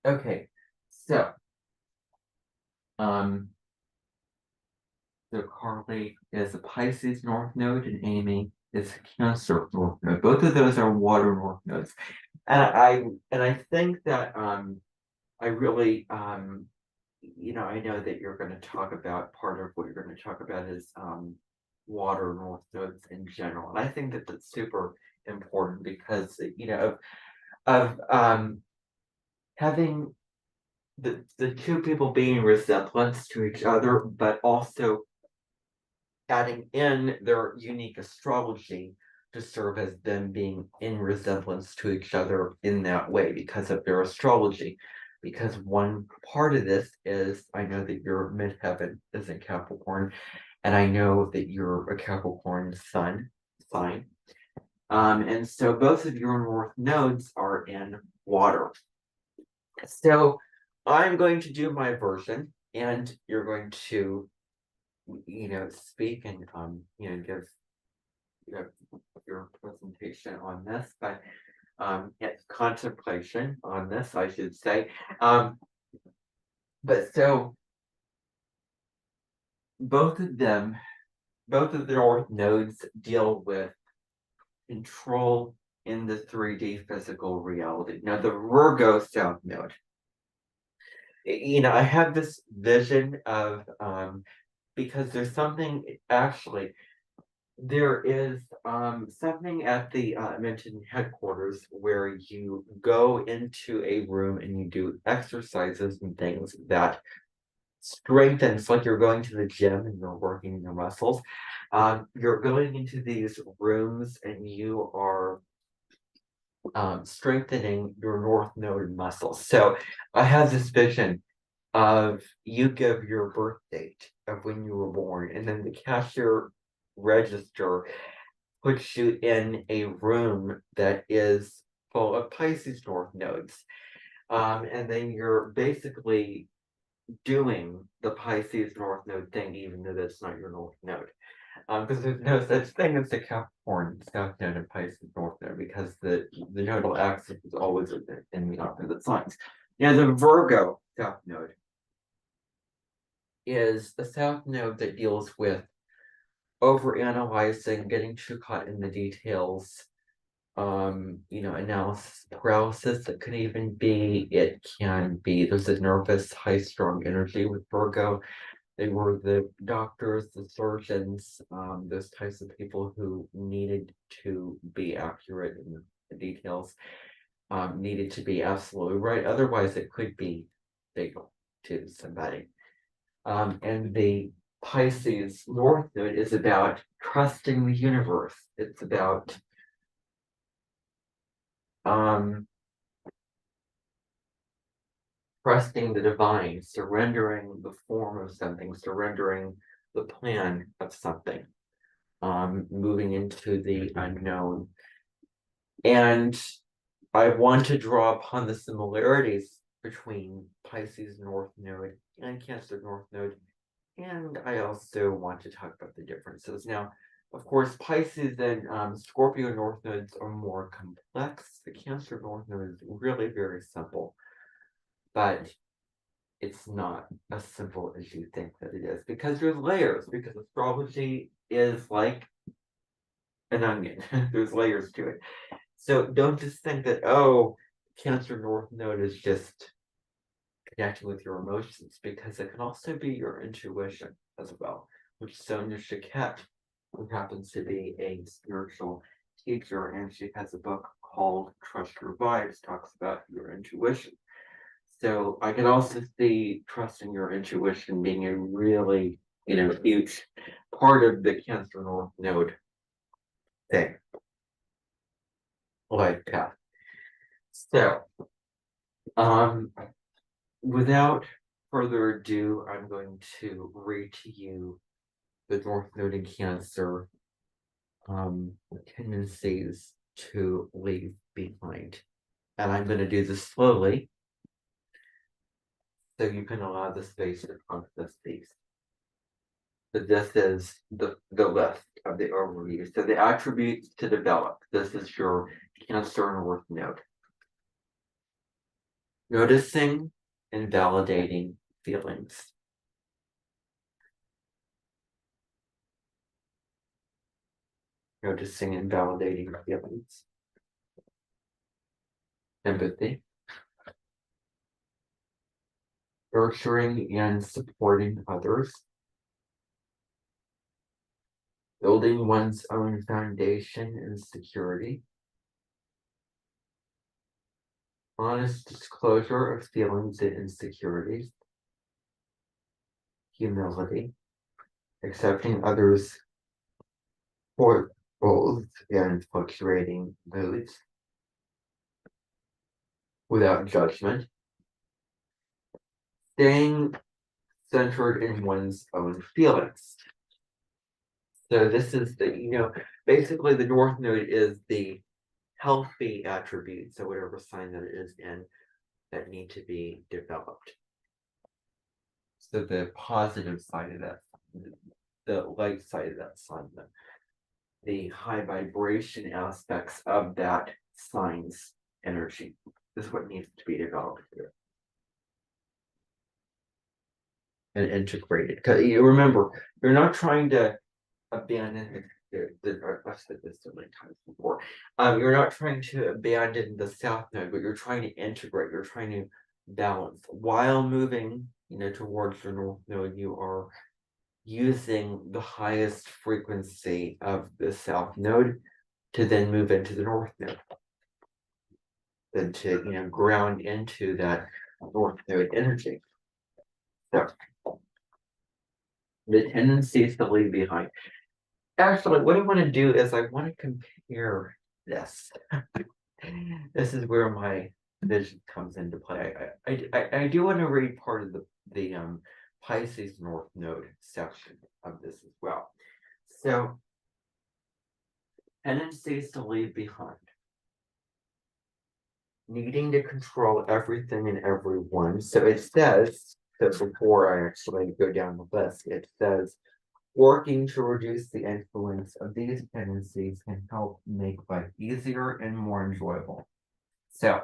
Okay, so um so Carly is a Pisces North Node and Amy is a Cancer North Node. Both of those are water North Nodes. And I think that I really I know that you're going to talk about part of what you're going to talk about is water North Nodes in general. And I think that that's super important because of having the two people being resemblance to each other, but also adding in their unique astrology to serve as them being in resemblance to each other in that way because of their astrology. Because one part of this is I know that your midheaven is in Capricorn, and I know that you're a Capricorn sun sign. And so both of your north nodes are in water. So I'm going to do my version, and you're going to speak and give your presentation on this, but it's contemplation on this, I should say. But so both of their nodes deal with control in the 3D physical reality. Now the Virgo South node, I have this vision of because there's something actually there is something at the Minton headquarters where you go into a room and you do exercises and things that strengthens, like you're going to the gym and you're working your muscles. You're going into these rooms and you are strengthening your North Node muscles. So I have this vision of you give your birth date of when you were born, and then the cashier register puts you in a room that is full of Pisces North nodes. And then you're basically doing the Pisces North Node thing, even though that's not your North Node. Because there's no such thing as the Capricorn South Node and Pisces North Node, because the nodal axis is always in the opposite signs. Now, the Virgo South Node is the South Node that deals with overanalyzing, getting too caught in the details, analysis paralysis. That could even be, it can be, there's a nervous, high strung energy with Virgo. They were the doctors, the surgeons, those types of people who needed to be accurate in the details, needed to be absolutely right. Otherwise, it could be fatal to somebody. And the Pisces North Node is about trusting the universe. It's about trusting the divine, surrendering the form of something, surrendering the plan of something, moving into the unknown. And I want to draw upon the similarities between Pisces North Node and Cancer North Node. And I also want to talk about the differences. Now, Of course, Pisces and Scorpio North nodes are more complex. The Cancer North node is really very simple, but it's not as simple as you think that it is, because there's layers, because astrology is like an onion. There's layers to it. So don't just think that, oh, Cancer North node is just connecting with your emotions, because it can also be your intuition as well, which Sonia Chiquette, who happens to be a spiritual teacher, and she has a book called Trust Your Vibes, talks about your intuition. So I can also see trusting your intuition being a really, huge part of the Cancer North node thing, life path. So, um, without further ado, I'm going to read to you the North Node in Cancer tendencies to leave behind. And I'm going to do this slowly, so you can allow the space to process these. So this is the list of the overview. So the attributes to develop. This is your Cancer North node. Noticing and validating feelings. Noticing and validating feelings. Empathy. Nurturing and supporting others. Building one's own foundation and security. Honest disclosure of feelings and insecurities. Humility. Accepting others' foibles and fluctuating moods without judgment. Staying centered in one's own feelings. So this is basically the North Node is the healthy attribute. So whatever sign that it is in, that need to be developed. So the positive side of that, the light side of that sign, the high vibration aspects of that sign's energy. This is what needs to be developed here and integrated. Because you remember, you're not trying to abandon I've said this so many times before. You're not trying to abandon the South Node, but you're trying to integrate, you're trying to balance while moving, towards your North Node. You are using the highest frequency of the South Node to then move into the North Node. Then to ground into that North Node energy. So the tendencies to leave behind. Actually, what I want to do is I want to compare this. This is where my vision comes into play. I do want to read part of the Pisces North Node section of this as well. So, tendencies to leave behind. Needing to control everything and everyone. So it says, so before I actually go down the list, it says, working to reduce the influence of these tendencies can help make life easier and more enjoyable. So,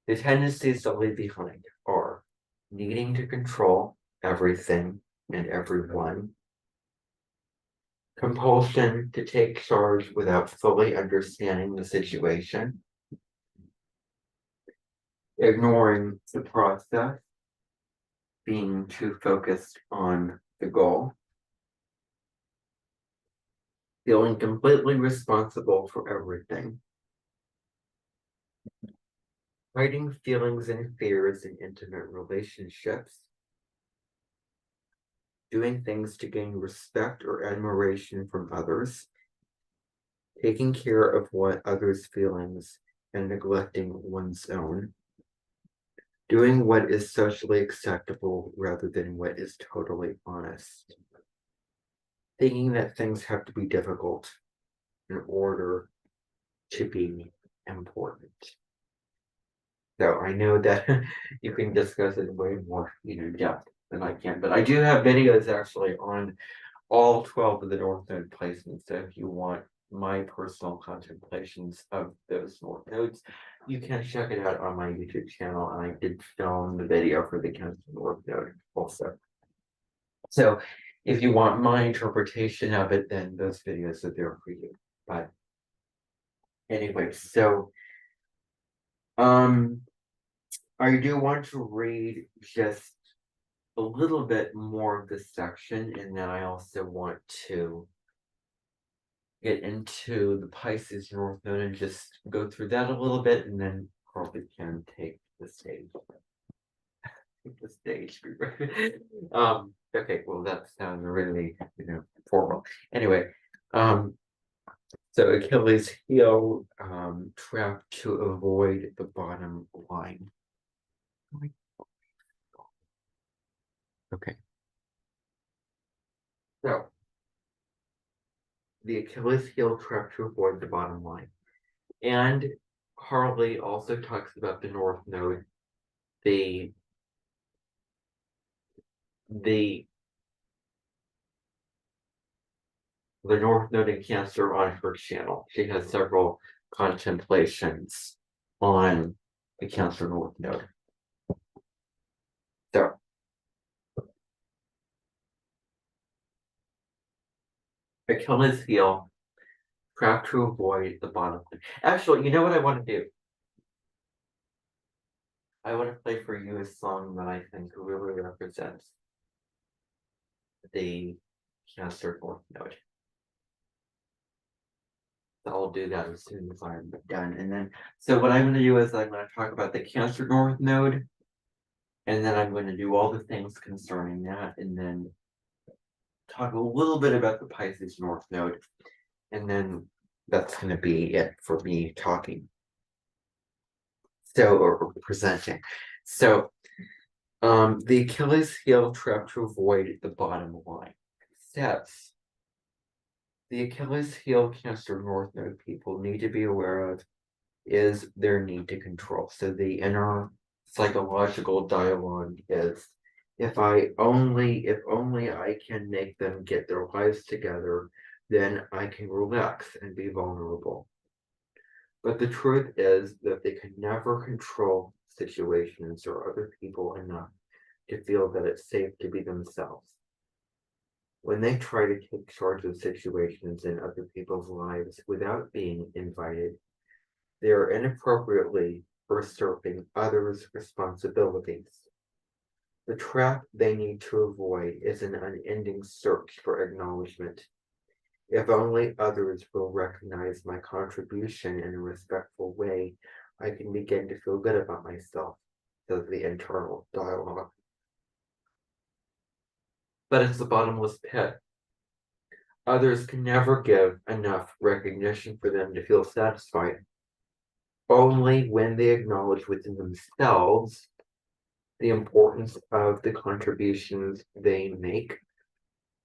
the tendencies to leave behind are needing to control everything and everyone, compulsion to take charge without fully understanding the situation, ignoring the process, being too focused on the goal, feeling completely responsible for everything, hiding feelings and fears in intimate relationships, doing things to gain respect or admiration from others, taking care of what others' feelings and neglecting one's own, doing what is socially acceptable rather than what is totally honest, thinking that things have to be difficult in order to be important. So I know that you can discuss it way more, depth than I can, but I do have videos actually on all 12 of the North Node placements. So if you want my personal contemplations of those North Nodes, you can check it out on my YouTube channel. And I did film the video for the Cancer North Node also. So if you want my interpretation of it, then those videos are there for you. But anyway, so I do want to read just a little bit more of this section, and then I also want to get into the Pisces North Node and just go through that a little bit, and then Carly can take the stage. Take the stage. Okay, well that sounds really, formal. Anyway, so Achilles heel trapped to avoid the bottom line. Okay. So the Achilles heel trap to avoid the bottom line. And Harley also talks about the North Node, the North Node in Cancer on her channel. She has several contemplations on the Cancer North Node. So Achilles heel trap to avoid the bottom line. Actually, you know what I want to do? I want to play for you a song that I think really represents the Cancer North Node. So I'll do that as soon as I'm done. And then, so what I'm going to do is I'm going to talk about the Cancer North Node, and then I'm going to do all the things concerning that, and then talk a little bit about the Pisces North Node, and then that's going to be it for me talking. So, or presenting. So, the Achilles heel trap to avoid the bottom line. Steps the Achilles heel Cancer North Node people need to be aware of is their need to control. So the inner psychological dialogue is, if only I can make them get their lives together, then I can relax and be vulnerable. But the truth is that they can never control situations or other people enough to feel that it's safe to be themselves. When they try to take charge of situations in other people's lives without being invited, they are inappropriately usurping others' responsibilities. The trap they need to avoid is an unending search for acknowledgement. If only others will recognize my contribution in a respectful way, I can begin to feel good about myself, says the internal dialogue. But it's a bottomless pit. Others can never give enough recognition for them to feel satisfied. Only when they acknowledge within themselves the importance of the contributions they make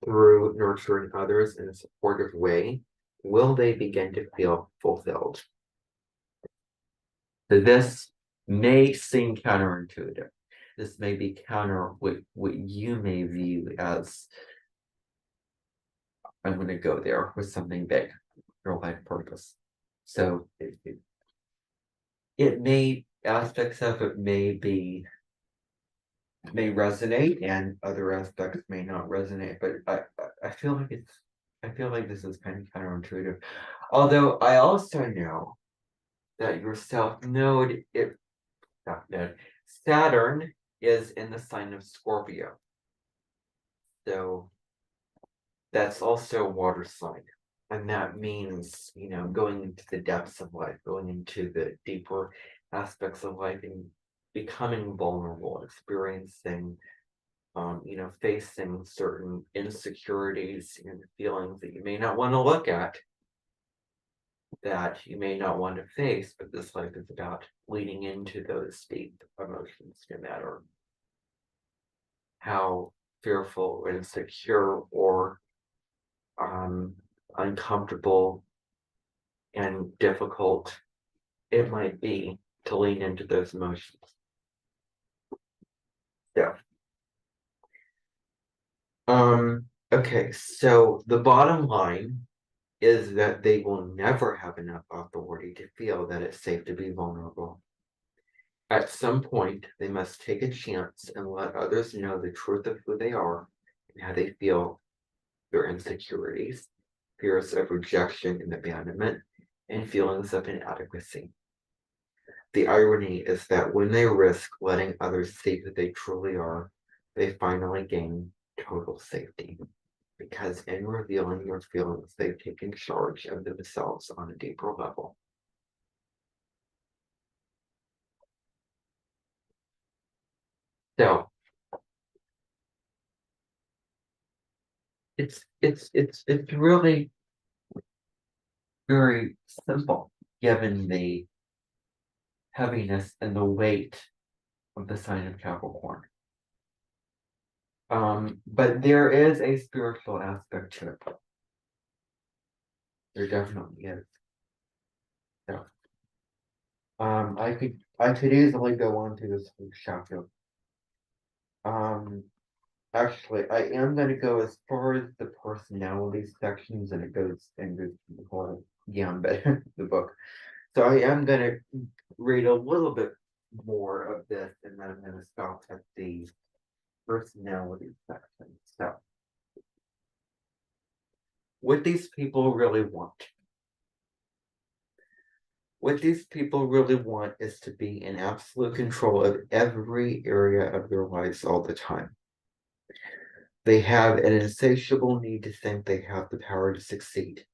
through nurturing others in a supportive way will they begin to feel fulfilled. So this may seem counterintuitive. This may be counter what you may view as, I'm going to go there with something big, your life purpose. So it may, aspects of it may resonate and other aspects may not resonate, but I feel like this is kind of counterintuitive. Although I also know that your South Node, Saturn is in the sign of Scorpio. So that's also a water sign. And that means, going into the depths of life, going into the deeper aspects of life and becoming vulnerable, experiencing, facing certain insecurities and feelings that you may not want to look at, that you may not want to face, but this life is about leading into those deep emotions, no matter how fearful, insecure, or uncomfortable and difficult it might be to lean into those emotions. Yeah. Okay, so the bottom line is that they will never have enough authority to feel that it's safe to be vulnerable. At some point, they must take a chance and let others know the truth of who they are and how they feel, their insecurities, fears of rejection and abandonment, and feelings of inadequacy. The irony is that when they risk letting others see who they truly are, they finally gain total safety. Because in revealing their feelings, they've taken charge of themselves on a deeper level. So it's really very simple given the heaviness and the weight of the sign of Capricorn. But there is a spiritual aspect to it. There definitely is. So, I could easily go on to this whole chapter. Um, Actually, I am gonna go as far as the personality sections, and it goes into the whole gambit of the book. So I am gonna read a little bit more of this, and then I'm gonna stop at the personality section. So, what these people really want. What these people really want is to be in absolute control of every area of their lives all the time. They have an insatiable need to think they have the power to succeed.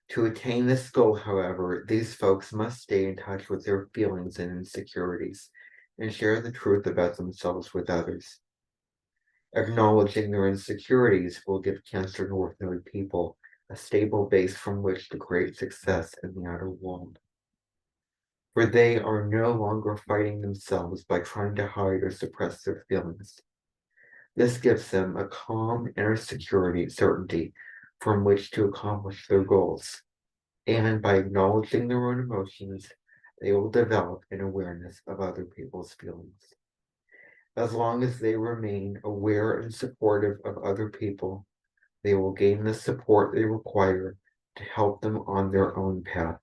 To attain this goal, however, these folks must stay in touch with their feelings and insecurities and share the truth about themselves with others. Acknowledging their insecurities will give Cancer North Node people a stable base from which to create success in the outer world. For they are no longer fighting themselves by trying to hide or suppress their feelings. This gives them a calm inner certainty from which to accomplish their goals. And by acknowledging their own emotions, they will develop an awareness of other people's feelings. As long as they remain aware and supportive of other people, they will gain the support they require to help them on their own path.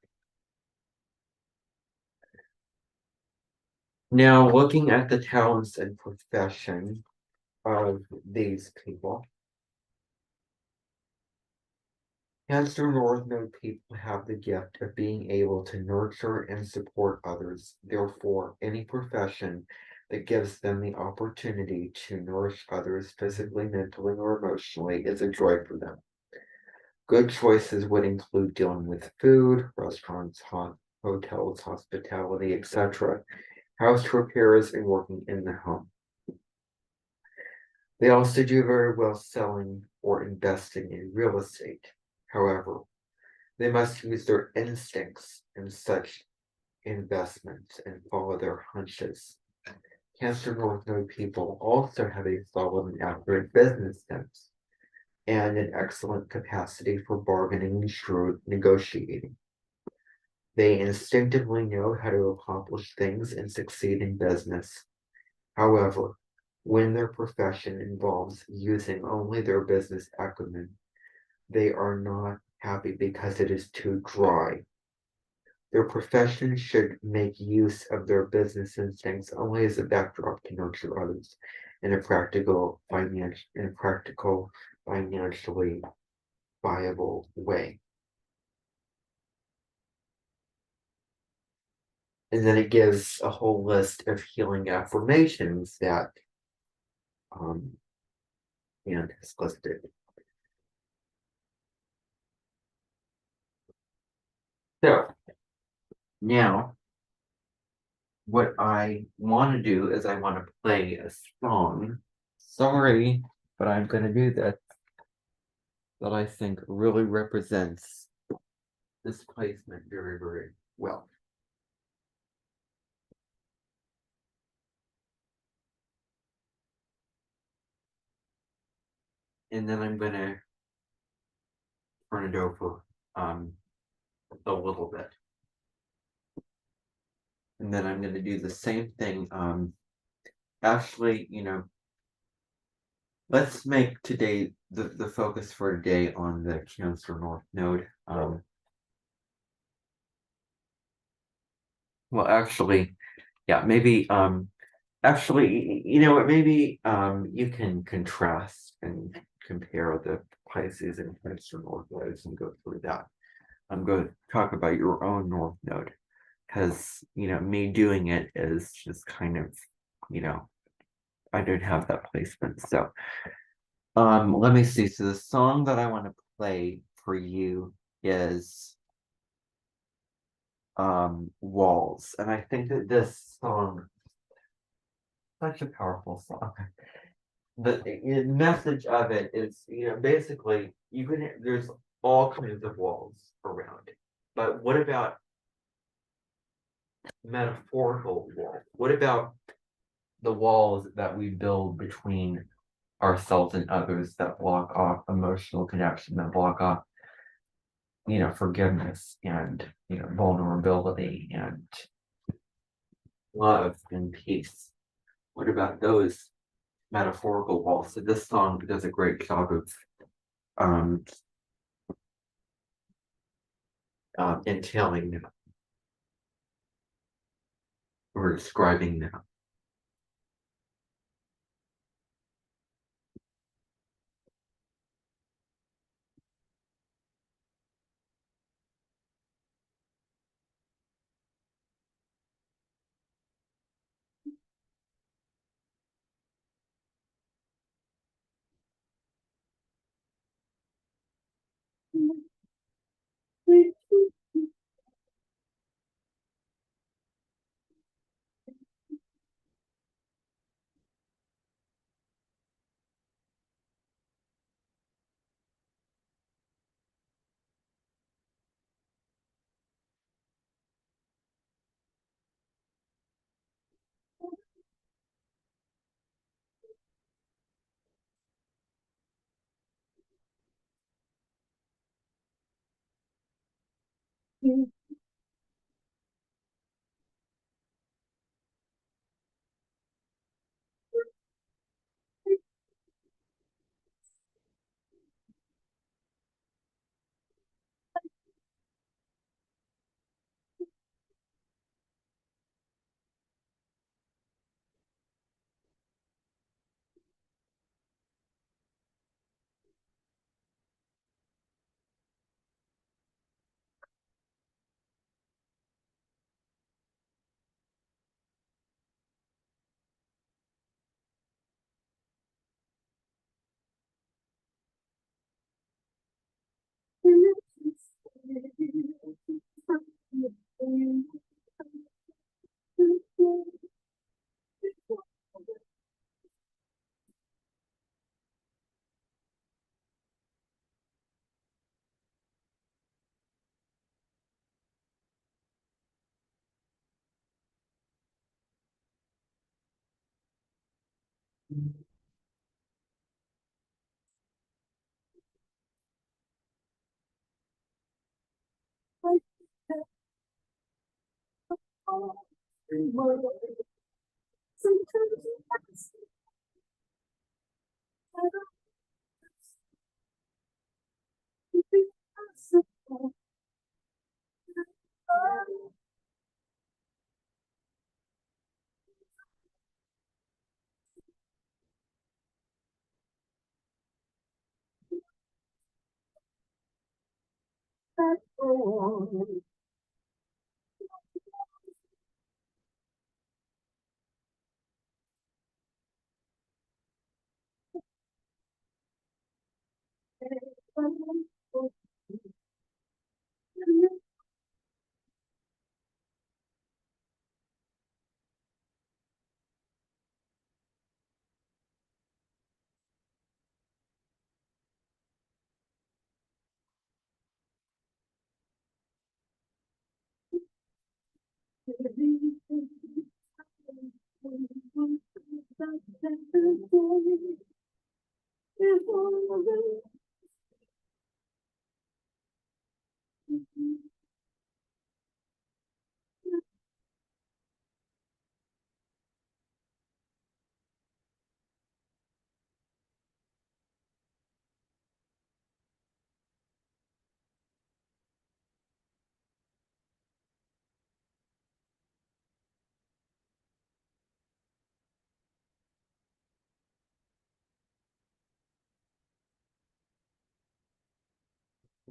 Now, looking at the talents and profession of these people, Cancer North Node people have the gift of being able to nurture and support others. Therefore, any profession that gives them the opportunity to nourish others physically, mentally, or emotionally is a joy for them. Good choices would include dealing with food, restaurants, hotels, hospitality, etc., house repairs, and working in the home. They also do very well selling or investing in real estate. However, they must use their instincts in such investments and follow their hunches. Cancer North Node people also have a solid and accurate business sense and an excellent capacity for bargaining and shrewd negotiating. They instinctively know how to accomplish things and succeed in business. However, when their profession involves using only their business acumen, they are not happy because it is too dry. Their profession should make use of their business instincts only as a backdrop to nurture others in a practical, financially viable way. And then it gives a whole list of healing affirmations that and has listed. So now what I want to do is I want to play a song. Sorry, but I'm going to do that I think really represents this placement very, very well. And then I'm going to turn it over a little bit. And then I'm going to do the same thing. Actually, let's make today the focus for today on the Cancer North Node. Well, actually, yeah, maybe actually, you know what, maybe you can contrast and compare the Pisces and Cancer North nodes and go through that. I'm going to talk about your own North Node because me doing it is just kind of, you know, I don't have that placement. So let me see. So the song that I want to play for you is Walls. And I think that this song such a powerful song. The message of it is, basically there's all kinds of walls around. But what about metaphorical walls? What about the walls that we build between ourselves and others that block off emotional connection, that block off, forgiveness and, vulnerability and love and peace? What about those metaphorical walls? So this song does a great job of um entailing them or describing them.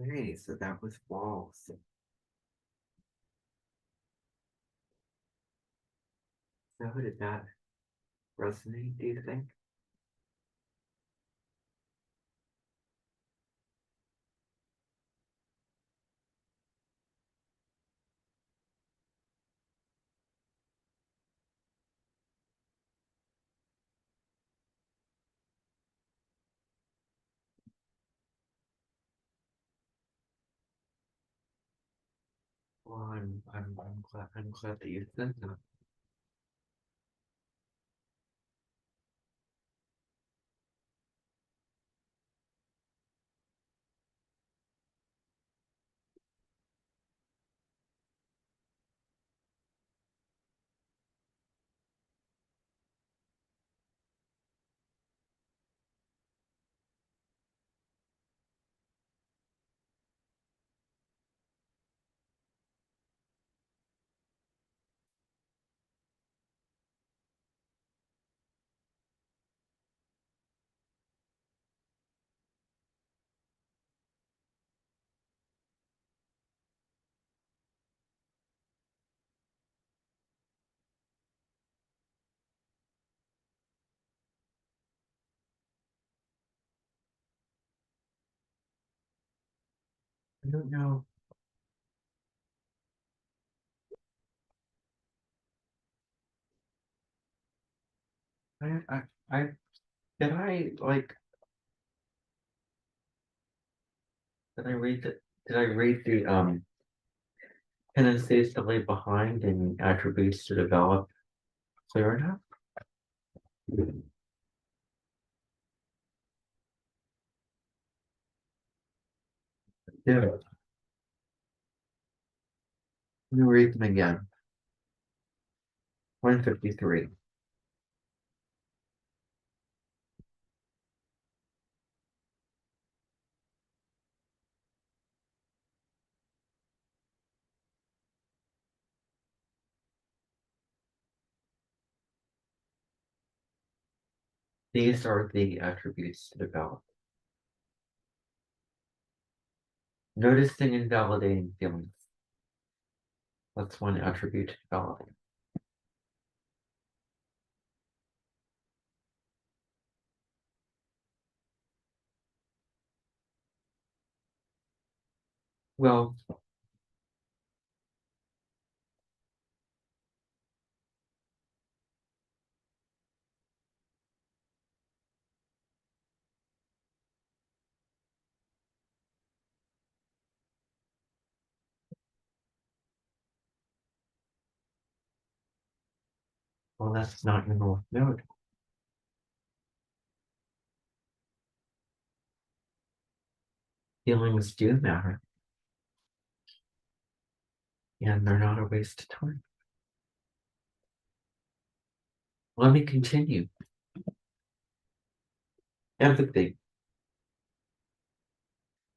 Okay, so that was walls. So how did that resonate, do you think? Well, I'm glad that you said that. I don't know. I, I, I, did I like, did I read the tendencies to leave behind and attributes to develop clear enough? Yeah. Let me read them again. 153. These are the attributes to develop. Noticing and validating feelings. That's one attribute to develop. Well, that's not your north node. Feelings do matter, and they're not a waste of time. Let me continue. Empathy,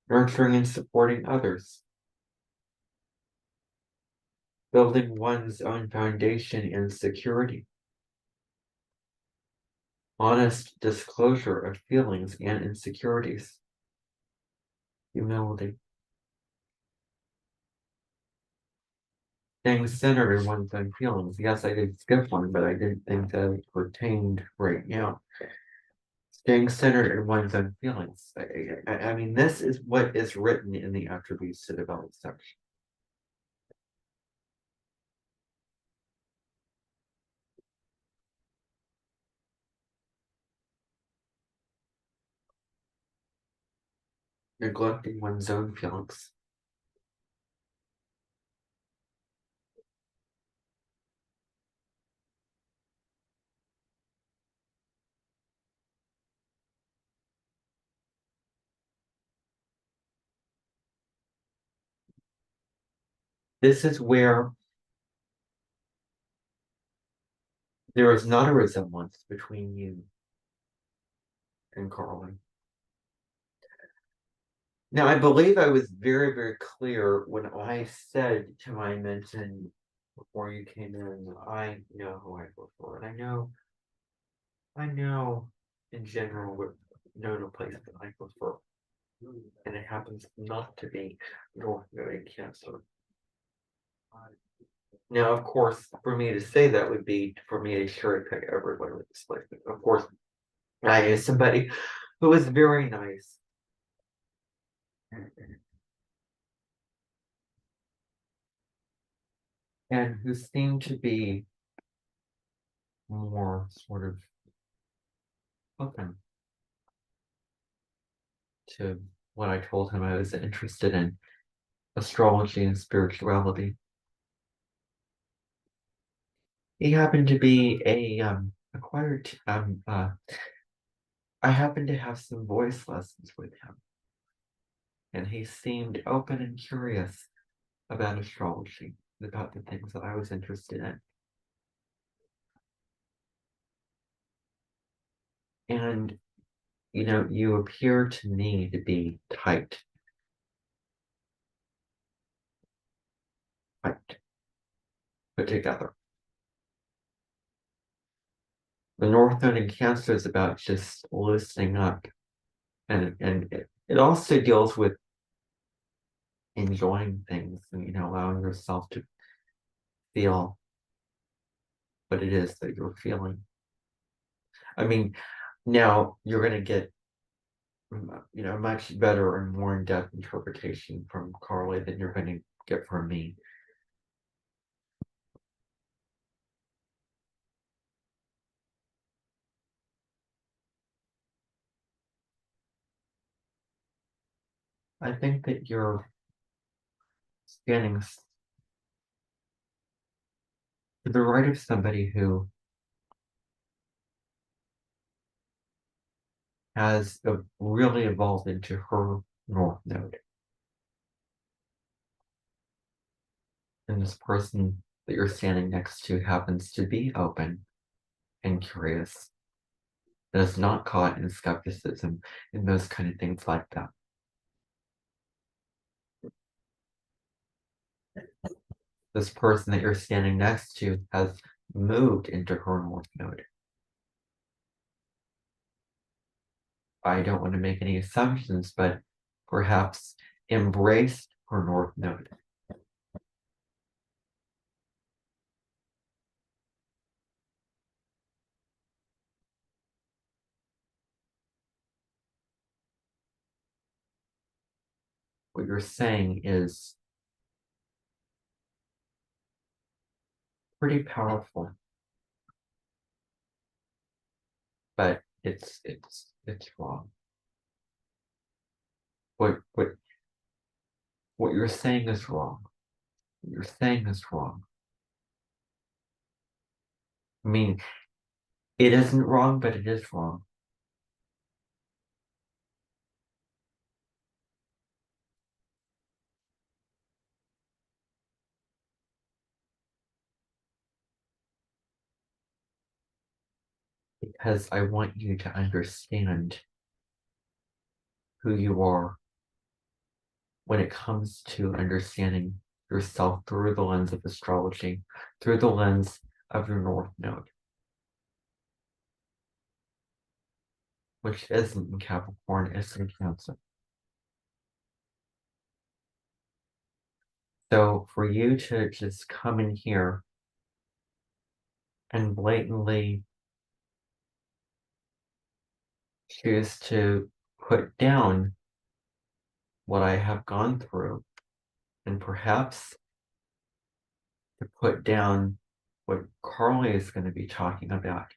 nurturing and supporting others, building one's own foundation and security, honest disclosure of feelings and insecurities, humility, staying centered in one's own feelings. Yes, I did skip one, but I didn't think that it pertained right now. Staying centered in one's own feelings. I mean, this is what is written in the attributes to develop section. Neglecting one's own feelings. This is where there is not a resemblance between you and Carlin. Now, I believe I was very, very clear when I said to my mentor before you came in, I know who I prefer. And I know in general what nodal placement I prefer. and it happens not to be North Node in Cancer. Now, of course, for me to say that would be for me to cherry pick everyone with this life. Of course, I knew somebody who was very nice. And who seemed to be more sort of open to what I told him I was interested in, astrology and spirituality. He happened to be a acquired I happened to have some voice lessons with him, and he seemed open and curious about astrology, about the things that I was interested in. And you appear to me to be tight, put together. The North Node in Cancer is about just loosening up, and it also deals with enjoying things and allowing yourself to feel what it is that you're feeling. I mean, now you're going to get much better and more in-depth interpretation from Carly than you're going to get from me. I think that you're standing to the right of somebody who has really evolved into her North Node. And this person that you're standing next to happens to be open and curious, that is not caught in skepticism and those kind of things like that. This person that you're standing next to has moved into her North Node. I don't want to make any assumptions, but perhaps embraced her North Node. What you're saying is pretty powerful, but it's wrong. What you're saying is wrong. What you're saying is wrong. I mean, it isn't wrong, but it is wrong. Because I want you to understand who you are when it comes to understanding yourself through the lens of astrology, through the lens of your North Node, which isn't in Capricorn, it's in Cancer. So for you to just come in here and blatantly choose to put down what I have gone through, and perhaps to put down what Carly is going to be talking about.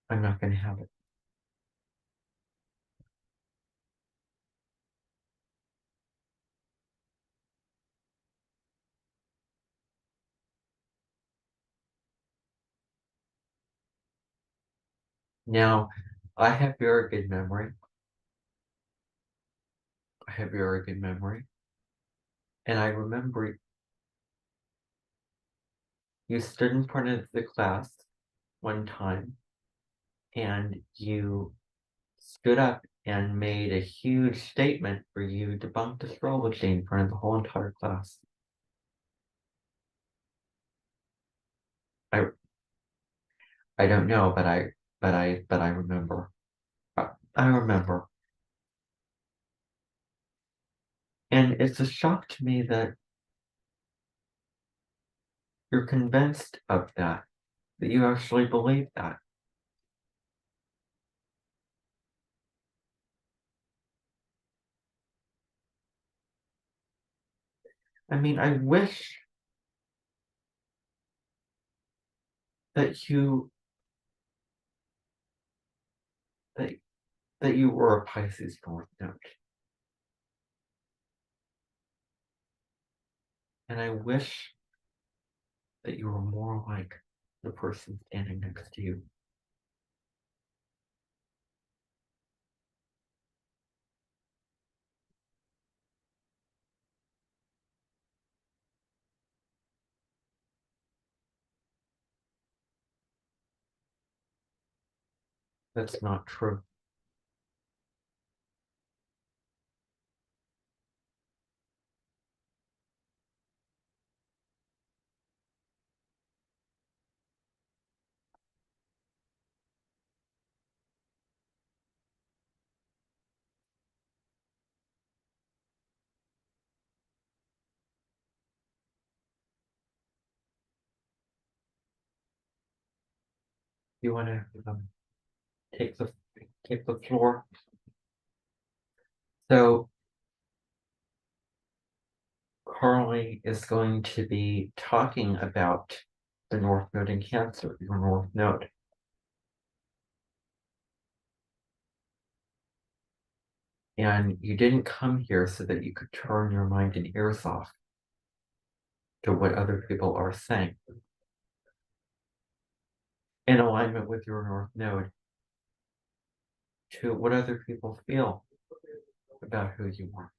I'm not going to have it. Now, I have very good memory. I have very good memory. And I remember you stood in front of the class one time and you stood up and made a huge statement for you to debunked astrology in front of the whole entire class. I don't know, but I remember. I remember. And it's a shock to me that you're convinced of that you actually believe that. I mean, I wish that that, that you were a Pisces North Node. And I wish that you were more like the person standing next to you. That's not true. You want to take the floor? So Carly is going to be talking about the North Node in Cancer, your North Node. And you didn't come here so that you could turn your mind and ears off to what other people are saying. In alignment with your North Node, to what other people feel about who you are.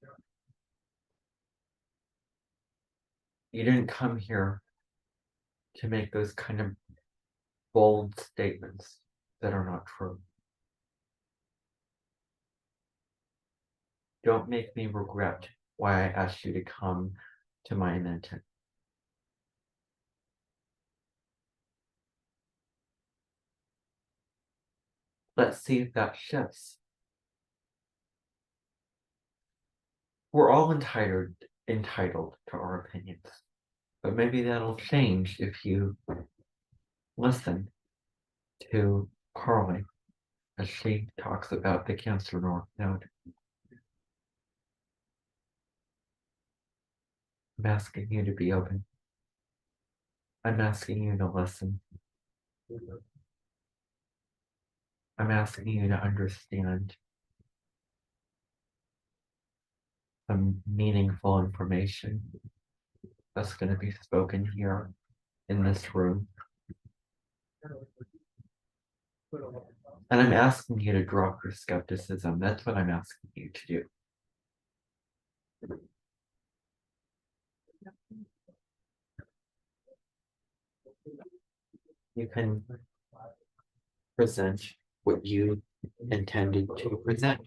You didn't come here to make those kind of bold statements that are not true. Don't make me regret why I asked you to come to my event. Let's see if that shifts. We're all entitled to our opinions, but maybe that'll change if you listen to Carly as she talks about the Cancer North Node. I'm asking you to be open. I'm asking you to listen. I'm asking you to understand some meaningful information that's going to be spoken here in this room. And I'm asking you to drop your skepticism. That's what I'm asking you to do. You can present what you intended to present.